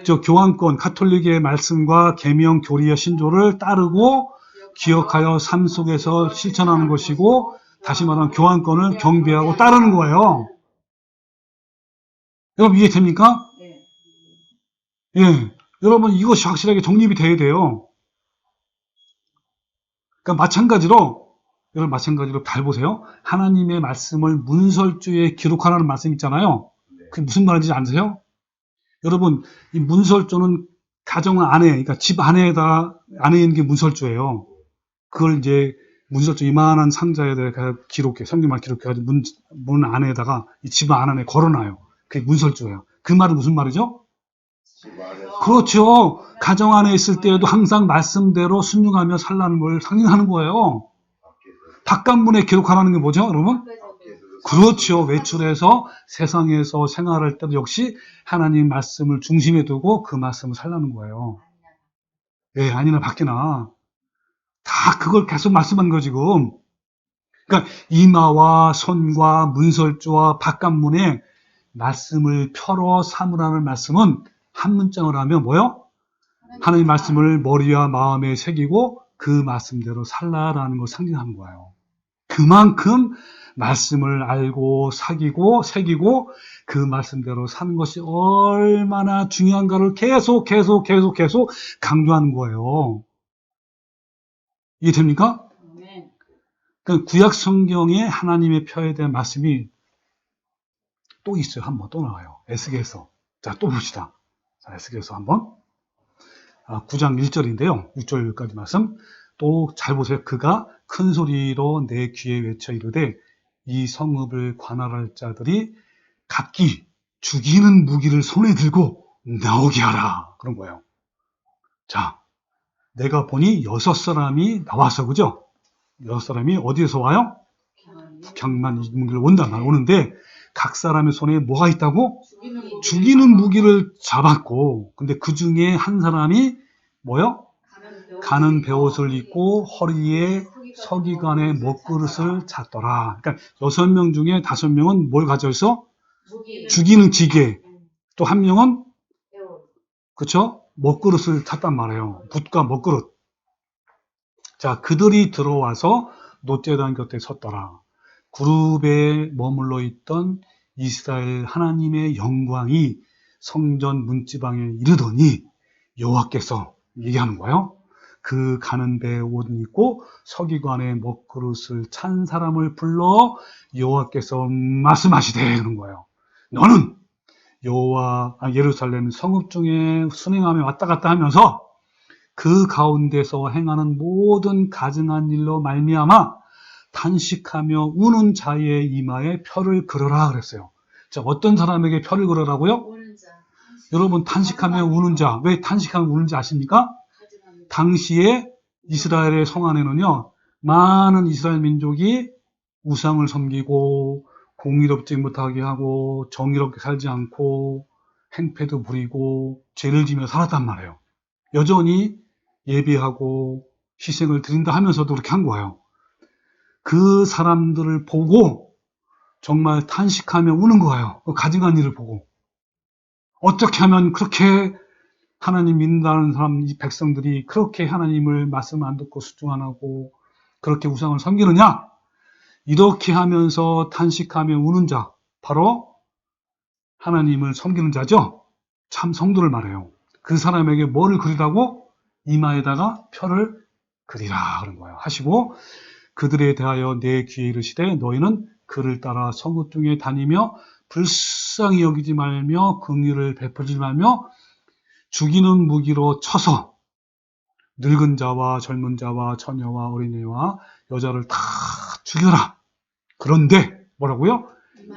저 교황권, 가톨릭의 말씀과 계명, 교리와 신조를 따르고 기억하여 삶 속에서 실천하는 것이고 다시 말하면 교환권을 경배하고 따르는 거예요. 여러분 이해됩니까? 예. 여러분 이것이 확실하게 정립이 돼야 돼요. 그러니까 마찬가지로 잘 보세요. 하나님의 말씀을 문설주에 기록하라는 말씀 있잖아요. 그게 무슨 말인지 아세요? 여러분, 이 문설주는 가정 안에, 그러니까 집 안에 있는 게 문설주예요. 그걸 이제 문설주 이만한 상자에다가 기록해, 성경만 기록해가지고 문 안에다가 이 집 안에 걸어놔요. 그게 문설주예요. 그 말은 무슨 말이죠? 그렇죠. 가정 안에 있을 때에도 항상 말씀대로 순종하며 살라는 걸 상징하는 거예요. 바깥문에 기록하라는 게 뭐죠, 여러분? 그렇죠. 외출해서 세상에서 생활할 때도 역시 하나님 말씀을 중심에 두고 그 말씀을 살라는 거예요. 예, 아니나 밖이나. 다 그걸 계속 말씀하는 거 지금. 그러니까 이마와 손과 문설주와 바깥문에 말씀을 펴러 삼으라는 말씀은 한 문장을 하면 뭐요? 하나님 말씀을 머리와 마음에 새기고 그 말씀대로 살라라는 걸 상징하는 거예요. 그만큼 말씀을 알고 새기고 그 말씀대로 사는 것이 얼마나 중요한가를 계속 강조하는 거예요. 이해됩니까? 그러니까 구약 성경에 하나님의 표에 대한 말씀이 또 있어요. 한번 또 나와요. 에스겔서. 자, 또 봅시다. 자, 에스겔서 한번. 9장 1절인데요. 6절까지 말씀. 또 잘 보세요. 그가 큰 소리로 내 귀에 외쳐 이르되 이 성읍을 관할할 자들이 각기 죽이는 무기를 손에 들고 나오게 하라. 그런 거예요. 자, 내가 보니 6사람이 나와서, 그죠? 6사람이 어디에서 와요? 북향만 이 무기를 오는데 각 사람의 손에 뭐가 있다고? 죽이는 무기를 잡았고, 근데 그 중에 한 사람이 뭐요? 가는 베옷을 입고 허리에 서기관의 먹그릇을 찼더라. 그러니까 6명 중에 5명은 뭘 가져 있어? 죽이는 지게. 또 한 명은 그쵸? 먹그릇을 찼단 말이에요. 붓과 먹그릇. 자, 그들이 들어와서 놋제단 곁에 섰더라. 그룹에 머물러 있던 이스라엘 하나님의 영광이 성전 문지방에 이르더니 여호와께서 얘기하는 거예요. 그 가는 배에 옷 입고 서기관의 먹그릇을 찬 사람을 불러 여호와께서 말씀하시되 그런 거예요. 너는 예루살렘 성읍 중에 순행하며 왔다 갔다 하면서 그 가운데서 행하는 모든 가증한 일로 말미암아 탄식하며 우는 자의 이마에 표를 그려라 그랬어요. 자, 어떤 사람에게 표를 그려라고요? 여러분, 탄식하며 우는 자. 왜 탄식하며 우는지 아십니까? 당시에 이스라엘의 성 안에는요, 많은 이스라엘 민족이 우상을 섬기고 공의롭지 못하게 하고 정의롭게 살지 않고 행패도 부리고 죄를 지며 살았단 말이에요. 여전히 예배하고 희생을 드린다 하면서도 그렇게 한 거예요. 그 사람들을 보고 정말 탄식하며 우는 거예요. 그 가증한 일을 보고. 어떻게 하면 그렇게 하나님 믿는다는 사람, 이 백성들이 그렇게 하나님을 말씀 안 듣고 순종 안 하고 그렇게 우상을 섬기느냐? 이렇게 하면서 탄식하며 우는 자, 바로 하나님을 섬기는 자죠. 참 성도를 말해요. 그 사람에게 뭐를 그리라고? 이마에다가 표를 그리라 그런 거예요. 하시고 그들에 대하여 내 귀에 이르시되 너희는 그를 따라 성읍 중에 다니며 불쌍히 여기지 말며 긍휼을 베풀지 말며 죽이는 무기로 쳐서 늙은 자와 젊은 자와 처녀와 어린애와 여자를 다 죽여라. 그런데 뭐라고요?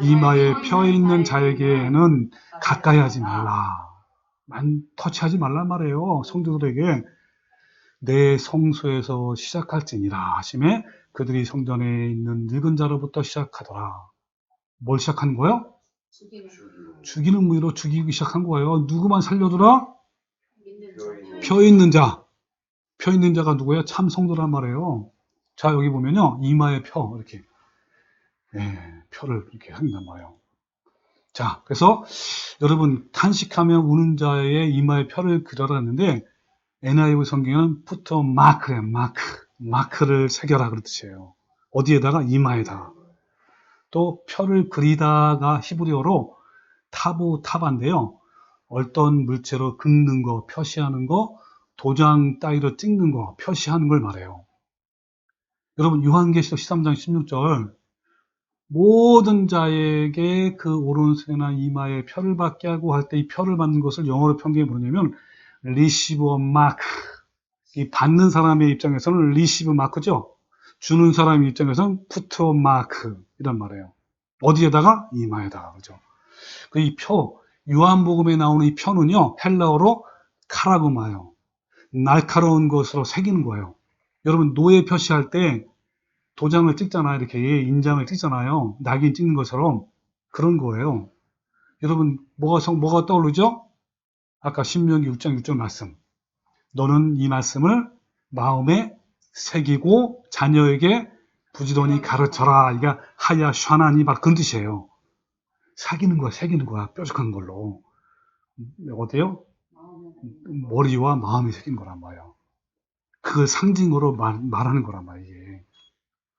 이마에 펴 있는 자에게는 가까이 하지 말라. 터치하지 말란 말이에요. 성도들에게 내 성소에서 시작할지니라 하심에 그들이 성전에 있는 늙은 자로부터 시작하더라. 뭘 시작한 거예요? 죽이는 무기로 죽이기 시작한 거예요. 누구만 살려두라? 펴 있는 자. 펴 있는 자가 누구예요? 참 성도란 말이에요. 자, 여기 보면요. 이마에 펴. 이렇게. 네, 표를 이렇게 한단 말이에요. 자, 그래서 여러분, 탄식하며 우는 자의 이마에 표를 그려라 했는데, NIV 성경은 푸터 마크래, 마크를 새겨라 그런 뜻이에요. 어디에다가? 이마에다가. 또 표를 그리다가 히브리어로 타부타바인데요. 어떤 물체로 긁는 거, 표시하는 거, 도장 따위로 찍는 거, 표시하는 걸 말해요. 여러분 요한계시록 13장 16절 모든 자에게 그 오른손이나 이마에 표를 받게 하고 할 때 이 표를 받는 것을 영어로 평균에 뭐냐면 리시브 마크. 이 받는 사람의 입장에서는 리시브 마크죠. 주는 사람의 입장에서는 푸트 마크 이란 말이에요. 어디에다가? 이마에다가. 그죠? 이 표, 요한복음에 나오는 이 표는요, 헬라어로 카라그마예요. 날카로운 것으로 새기는 거예요. 여러분 노예 표시할 때 도장을 찍잖아요. 이렇게 인장을 찍잖아요. 낙인 찍는 것처럼 그런 거예요. 여러분 뭐가 떠오르죠? 아까 신명기 6장 6절 말씀. 너는 이 말씀을 마음에 새기고 자녀에게 부지런히 가르쳐라. 이게 하야 샤나니 막 그런 뜻이에요. 새기는 거야. 뾰족한 걸로. 어때요? 머리와 마음이 새긴 거란 말이에요. 그걸 상징으로 말하는 거란 말이에요.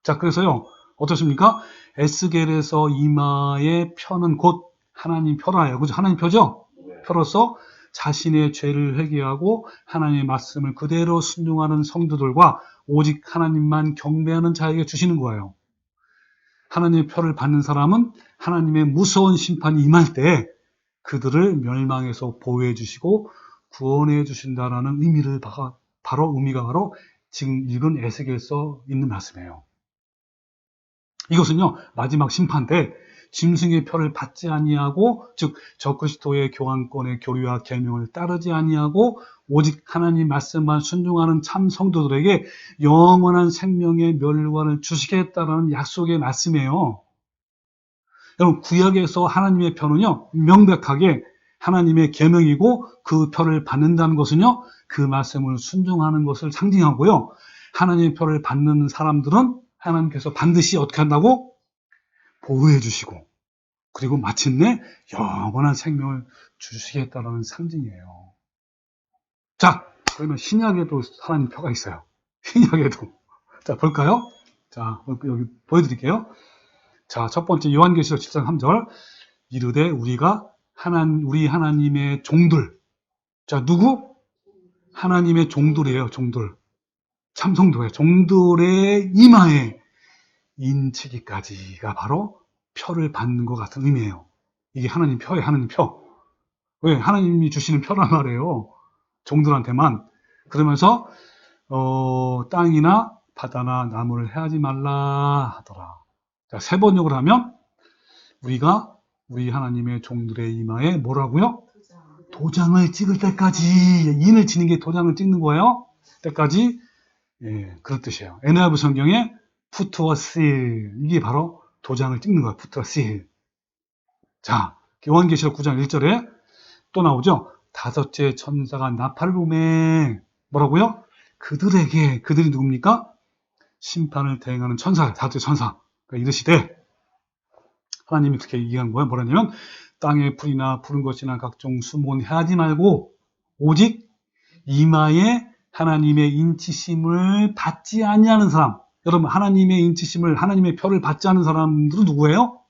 자, 그래서요, 어떻습니까? 에스겔에서 이마의 표는 곧 하나님 표라요. 그죠? 하나님 표죠? 표로서 자신의 죄를 회개하고 하나님의 말씀을 그대로 순종하는 성도들과 오직 하나님만 경배하는 자에게 주시는 거예요. 하나님의 표를 받는 사람은 하나님의 무서운 심판이 임할 때 그들을 멸망에서 보호해 주시고 구원해 주신다라는 의미를 의미가 바로 지금 읽은 에스겔에서 있는 말씀이에요. 이것은요, 마지막 심판 때 짐승의 표를 받지 아니하고, 즉 적그리스도의 교환권의 교리와 계명을 따르지 아니하고 오직 하나님 말씀만 순종하는 참 성도들에게 영원한 생명의 멸관을 주시겠다라는 약속의 말씀이에요. 여러분 구약에서 하나님의 표는요, 명백하게 하나님의 계명이고 그 표를 받는다는 것은요, 그 말씀을 순종하는 것을 상징하고요. 하나님의 표를 받는 사람들은 하나님께서 반드시 어떻게 한다고? 보호해 주시고 그리고 마침내 영원한 생명을 주시겠다는 상징이에요. 자, 그러면 신약에도 하나님 표가 있어요. 신약에도. 자, 볼까요? 자, 여기 보여드릴게요. 자, 첫 번째 요한계시록 7장 3절 이르되 우리가 우리 하나님의 종들. 자, 누구? 하나님의 종들이에요. 종들. 참성도예요. 종들의 이마에 인치기까지가 바로 표를 받는 것 같은 의미예요. 이게 하나님 표예요. 하나님 표. 왜? 하나님이 주시는 표란 말이에요. 종들한테만. 그러면서 땅이나 바다나 나무를 해하지 말라 하더라. 자, 세 번역을 하면 우리가 우리 하나님의 종들의 이마에 뭐라고요? 도장을 찍을 때까지. 인을 치는 게 도장을 찍는 거예요. 때까지. 예, 그런 뜻이에요. NIV 성경에 푸트와 실, 이게 바로 도장을 찍는 거예요. 푸트와 실. 자, 요한계시록 9장 1절에 또 나오죠. 다섯째 천사가 나팔을 불매 뭐라고요? 그들이 누굽니까? 심판을 대행하는 천사, 다섯째 천사. 그러니까 이르시되 하나님이 그렇게 얘기한 거예요. 뭐라냐면 땅의 풀이나 푸른 것이나 각종 수목은 해하지 말고 오직 이마에 하나님의 인치심을 받지 아니하는 사람. 여러분 하나님의 인치심을 하나님의 표를 받지 않는 사람들은 누구예요?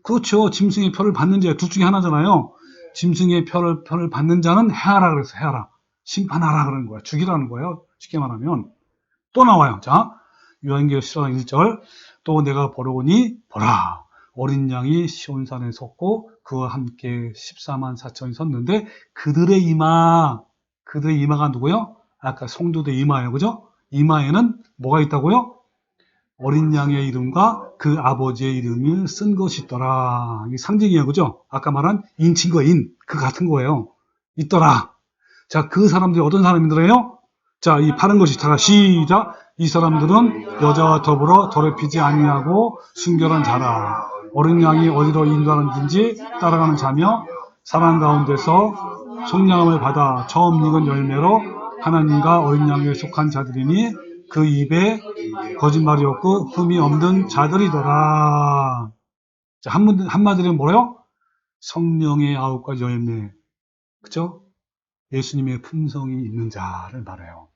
그렇죠. 짐승의 표를 받는 자 둘 중에 하나잖아요. 짐승의 표를 받는 자는 해하라 그래서 해하라. 심판하라 그러는 거야. 죽이라는 거예요. 쉽게 말하면. 또 나와요. 자, 요한계시록 1절 또 내가 보러오니 보라. 어린 양이 시온산에 섰고 그와 함께 14만 4천이 섰는데 그들의 이마가 누구요? 아까 성도들의 이마예요. 그죠? 이마에는 뭐가 있다고요? 어린 양의 이름과 그 아버지의 이름을 쓴 것이 있더라. 이게 상징이에요. 그죠? 아까 말한 인친과 그 같은 거예요. 있더라. 자, 그 사람들이 어떤 사람들이에요? 자, 이 파란 것이 있더라. 시작. 이 사람들은 여자와 더불어 더럽히지 아니하고 순결한 자라. 어린 양이 어디로 인도하는지 따라가는 자며 사랑 가운데서 속량함을 받아 처음 익은 열매로 하나님과 어린 양에 속한 자들이니 그 입에 거짓말이 없고 흠이 없는 자들이더라. 자, 한마디로 뭐래요? 성령의 9가지 열매. 그죠? 예수님의 품성이 있는 자를 말해요.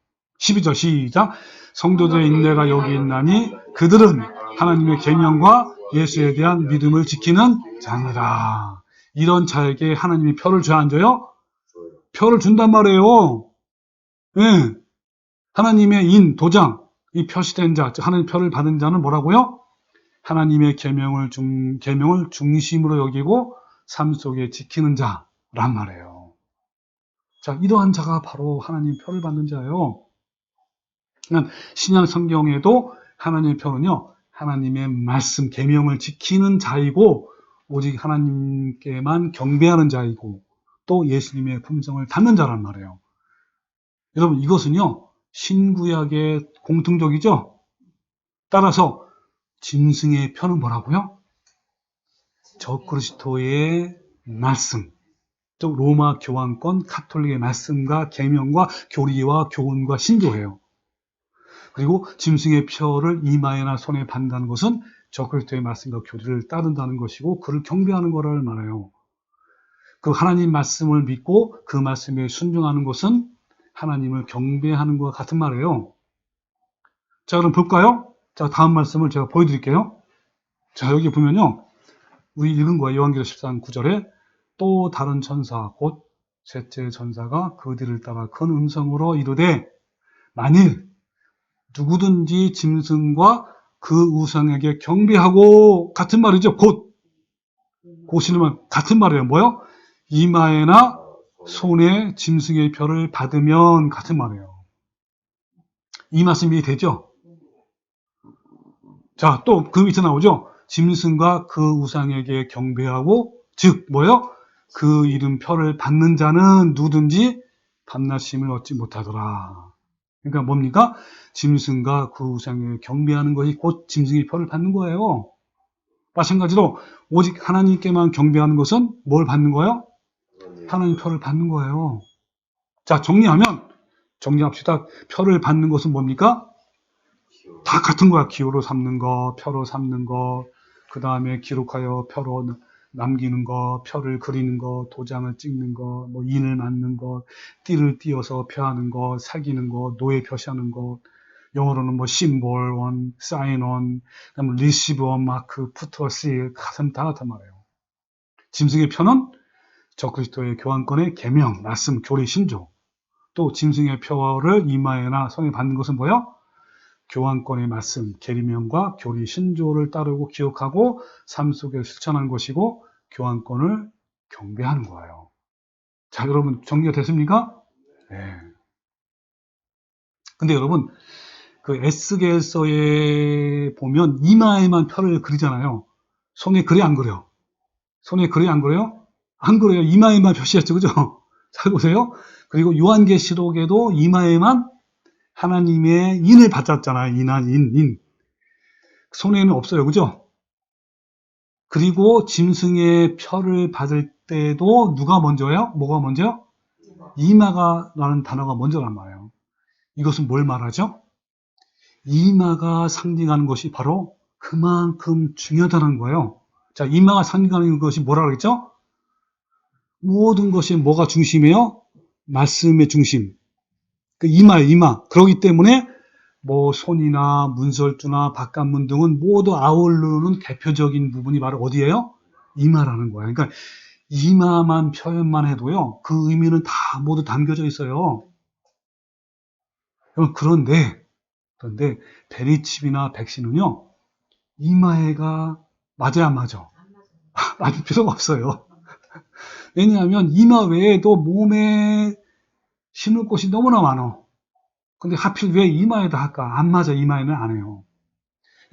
12절 시작. 성도들의 인내가 여기 있나니 그들은 하나님의 계명과 예수에 대한 믿음을 지키는 자니라. 이런 자에게 하나님이 표를 줘야 안 줘요? 표를 준단 말이에요. 예. 하나님의 도장, 이 표시된 자, 즉 하나님의 표를 받은 자는 뭐라고요? 하나님의 계명을 중심으로 여기고 삶 속에 지키는 자란 말이에요. 자, 이러한 자가 바로 하나님 표를 받는 자예요. 신약 성경에도 하나님의 표는요, 하나님의 말씀, 계명을 지키는 자이고, 오직 하나님께만 경배하는 자이고, 또 예수님의 품성을 담는 자란 말이에요. 여러분, 이것은요, 신구약의 공통적이죠? 따라서, 짐승의 표는 뭐라고요? 저그리스도의 말씀, 또 로마 교황권 카톨릭의 말씀과 계명과 교리와 교훈과 신조예요. 그리고 짐승의 표를 이마에나 손에 받는다는 것은 저그리스도의 말씀과 교리를 따른다는 것이고 그를 경배하는 거를 말해요. 그 하나님 말씀을 믿고 그 말씀에 순종하는 것은 하나님을 경배하는 것과 같은 말이에요. 자, 그럼 볼까요? 자, 다음 말씀을 제가 보여드릴게요. 자, 여기 보면요. 우리 읽은 거예요. 요한계시록 14장 9절에 또 다른 천사 곧 셋째 천사가 그 뒤를 따라 큰 음성으로 이르되 만일 누구든지 짐승과 그 우상에게 경배하고 같은 말이죠. 곧이면 같은 말이에요. 뭐요? 이마에나 손에 짐승의 표를 받으면 같은 말이에요. 이 말씀이 되죠? 자, 또 그 밑에 나오죠? 짐승과 그 우상에게 경배하고 즉 뭐요? 그 이름 표를 받는 자는 누구든지 밤낮심을 얻지 못하더라. 그러니까 뭡니까? 짐승과 그 우상에 경배하는 것이 곧 짐승의 표를 받는 거예요. 마찬가지로 오직 하나님께만 경배하는 것은 뭘 받는 거예요? 하나님 표를 받는 거예요. 자, 정리합시다. 표를 받는 것은 뭡니까? 다 같은 거야. 기호로 삼는 거, 표로 삼는 거, 그 다음에 기록하여 표로 남기는 거, 표를 그리는 거, 도장을 찍는 거, 뭐 인을 맞는 거, 띠를 띄어서 표하는 거, 새기는 거, 노예 표시하는 거, 영어로는 뭐 심볼 원, 사인 원, 그다음에 리시브 원, 마크, 푸터, 실, 가슴 다 같단 말이에요. 짐승의 표는 저그리스도의 교환권의 계명, 말씀, 교리, 신조. 또 짐승의 표를 이마에나 손에 받는 것은 뭐예요? 교환권의 말씀, 계명과 교리, 신조를 따르고 기억하고 삶 속에 실천하는 것이고 교환권을 경배하는 거예요. 자, 여러분 정리가 됐습니까? 네. 근데 여러분 그 에스겔서에 보면 이마에만 표를 그리잖아요. 손에 그래 안 그래요? 손에 그래 안 그래요? 안 그래요. 이마에만 표시했죠. 그죠? 잘 보세요. 그리고 요한계시록에도 이마에만 하나님의 인을 받았잖아요. 인. 손에는 없어요. 그죠? 그리고 짐승의 표를 받을 때도 누가 먼저예요? 뭐가 먼저요? 이마가라는 단어가 먼저란 말이에요. 이것은 뭘 말하죠? 이마가 상징하는 것이 바로 그만큼 중요하다는 거예요. 자, 이마가 상징하는 것이 뭐라 그랬죠? 모든 것이 뭐가 중심이에요? 말씀의 중심. 그 이마. 그렇기 때문에 뭐 손이나 문설주나 바깥문 등은 모두 아우르는 대표적인 부분이 바로 어디예요? 이마라는 거예요. 그러니까 이마만 표현만 해도요, 그 의미는 다 모두 담겨져 있어요. 그런데 베리칩이나 백신은요, 이마에가 맞아야 안 맞아? 맞을 필요가 없어요. 왜냐하면 이마 외에도 몸에 심을 곳이 너무나 많아. 근데 하필 왜 이마에다 할까? 안 맞아. 이마에는 안 해요.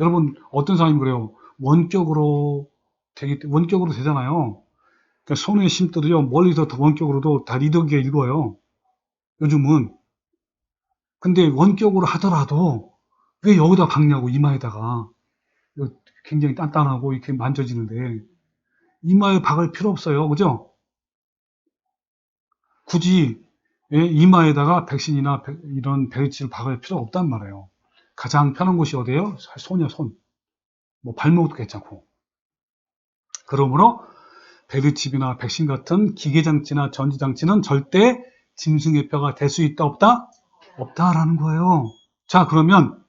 여러분 어떤 사람이 그래요? 원격으로 되잖아요. 그러니까 손에 심더라도 멀리서 원격으로도 다 리더기가 읽어요. 요즘은. 근데 원격으로 하더라도 왜 여기다 박냐고, 이마에다가. 굉장히 단단하고 이렇게 만져지는데 이마에 박을 필요 없어요. 그죠? 굳이 이마에다가 백신이나 이런 베리치를 박을 필요 없단 말이에요. 가장 편한 곳이 어디예요? 손이야, 손. 뭐 발목도 괜찮고. 그러므로 베리칩이나 백신 같은 기계장치나 전지장치는 절대 짐승의 표가 될 수 있다 없다? 없다라는 거예요. 자, 그러면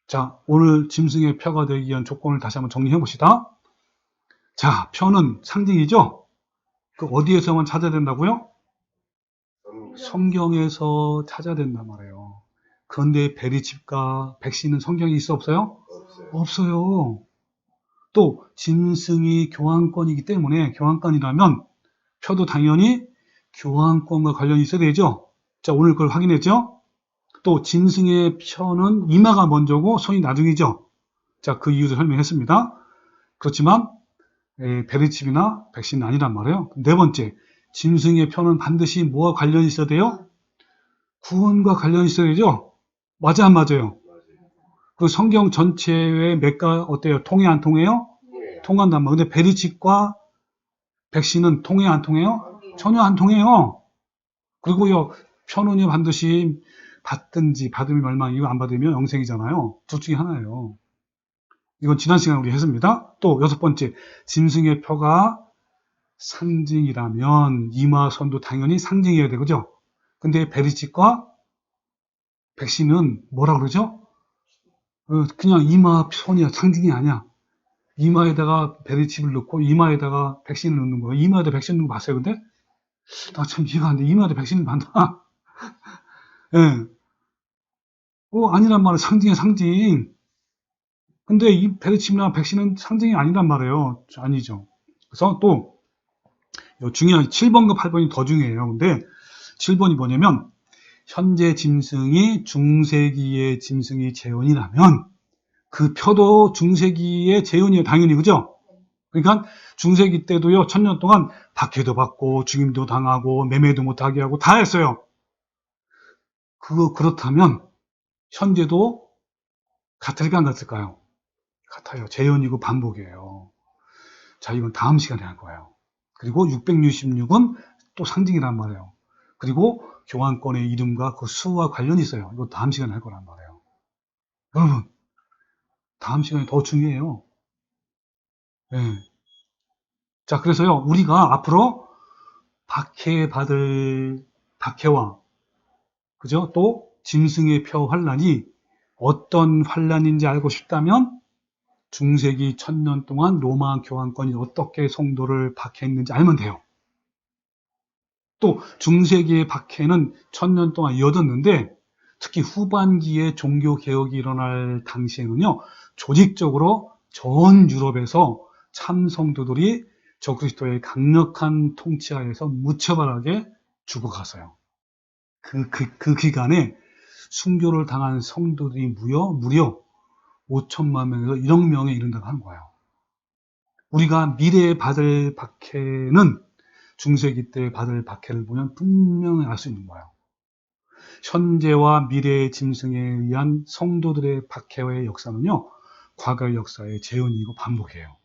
자, 오늘 짐승의 표가 되기 위한 조건을 다시 한번 정리해 봅시다. 자, 표는 상징이죠? 그 어디에서만 찾아야 된다고요? 성경에서 찾아야 된단 말이에요. 그런데 베리칩과 백신은 성경에 있어 없어요? 없어요. 또 짐승이 교환권이기 때문에 교환권이라면 표도 당연히 교환권과 관련이 있어야 되죠. 자, 오늘 그걸 확인했죠? 또 짐승의 표는 이마가 먼저고 손이 나중이죠. 자, 그 이유를 설명했습니다. 그렇지만 베리칩이나 백신은 아니란 말이에요. 네 번째, 짐승의 표는 반드시 뭐와 관련이 있어야 돼요? 구원과 관련이 있어야 되죠? 맞아, 안 맞아요? 그 성경 전체의 맥과 어때요? 통해, 안 통해요? 통한단 말이에요. 근데 베리칩과 백신은 통해, 안 통해요? 전혀 안 통해요. 그리고요, 표는요, 반드시 받든지 받으면 멸망이고 안 받으면 영생이잖아요. 둘 중에 하나예요. 이건 지난 시간에 우리 했습니다. 또 여섯 번째, 짐승의 표가 상징이라면 이마선도 당연히 상징이어야 되죠. 근데 베리칩과 백신은 뭐라 그러죠? 그냥 이마 손이야. 상징이 아니야. 이마에다가 베리칩을 넣고 이마에다가 백신을 넣는 거예요. 이마에다 백신 넣는 거 봤어요, 근데? 나 참 이해가 안 돼. 이마에다 백신을 넣나? 예. 아니란 말이에요. 상징이야, 상징. 근데 이 베리칩이나 백신은 상징이 아니란 말이에요. 아니죠. 그래서 또 중요한 7번과 8번이 더 중요해요. 근데 7번이 뭐냐면 현재 짐승이 중세기의 짐승이 재현이라면 그 표도 중세기의 재현이에요. 당연히, 그죠? 그러니까 중세기 때도요, 1000년 동안 박해도 받고 죽임도 당하고 매매도 못하게 하고 다 했어요. 그렇다면 현재도 같을까 안 같을까요? 같아요. 재현이고 반복이에요. 자, 이건 다음 시간에 할 거예요. 그리고 666은 또 상징이란 말이에요. 그리고 교환권의 이름과 그 수와 관련이 있어요. 이거 다음 시간에 할 거란 말이에요. 여러분, 다음 시간에 더 중요해요. 네. 자, 그래서요, 우리가 앞으로 박해받을 박해와, 그죠? 또 짐승의 표 환란이 어떤 환란인지 알고 싶다면 중세기 1000년 동안 로마 교환권이 어떻게 성도를 박해했는지 알면 돼요. 또 중세기의 박해는 1000년 동안 이어졌는데 특히 후반기에 종교개혁이 일어날 당시에는요, 조직적으로 전 유럽에서 참 성도들이 적그리스도의 강력한 통치하에서 무차별하게 죽어갔어요. 그 기간에 순교를 당한 성도들이 무려 5천만 명에서 1억 명에 이른다고 하는 거예요. 우리가 미래에 받을 박해는 중세기 때 받을 박해를 보면 분명히 알 수 있는 거예요. 현재와 미래의 짐승에 의한 성도들의 박해와의 역사는요, 과거의 역사의 재현이고 반복이에요.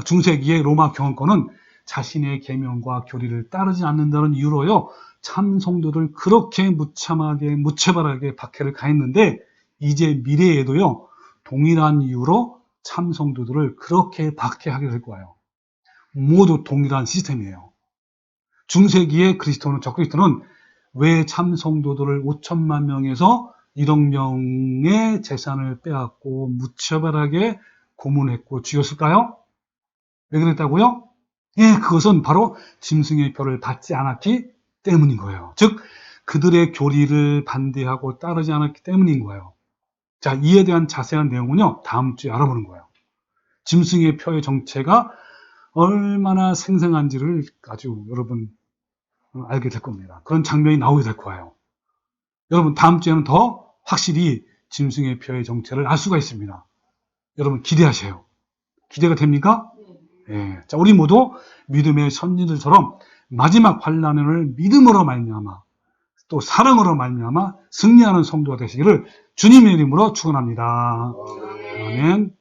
중세기의 로마 교환권은 자신의 계명과 교리를 따르지 않는다는 이유로요, 참 성도들 그렇게 무차별하게 박해를 가했는데 이제 미래에도요, 동일한 이유로 참 성도들을 그렇게 박해하게 될 거예요. 모두 동일한 시스템이에요. 중세기의 적그리스도는 왜 참 성도들을 5천만 명에서 1억 명의 재산을 빼앗고 무차별하게 고문했고 죽였을까요? 왜 그랬다고요? 예, 그것은 바로 짐승의 표를 받지 않았기 때문인 거예요. 즉, 그들의 교리를 반대하고 따르지 않았기 때문인 거예요. 자, 이에 대한 자세한 내용은요, 다음 주에 알아보는 거예요. 짐승의 표의 정체가 얼마나 생생한지를 아주 여러분 알게 될 겁니다. 그런 장면이 나오게 될 거예요. 여러분, 다음 주에는 더 확실히 짐승의 표의 정체를 알 수가 있습니다. 여러분, 기대하세요. 기대가 됩니까? 예. 자, 우리 모두 믿음의 선지들처럼 마지막 환난을 믿음으로 말미암아 또 사랑으로 말미암아 승리하는 성도가 되시기를 주님의 이름으로 축원합니다. 아멘.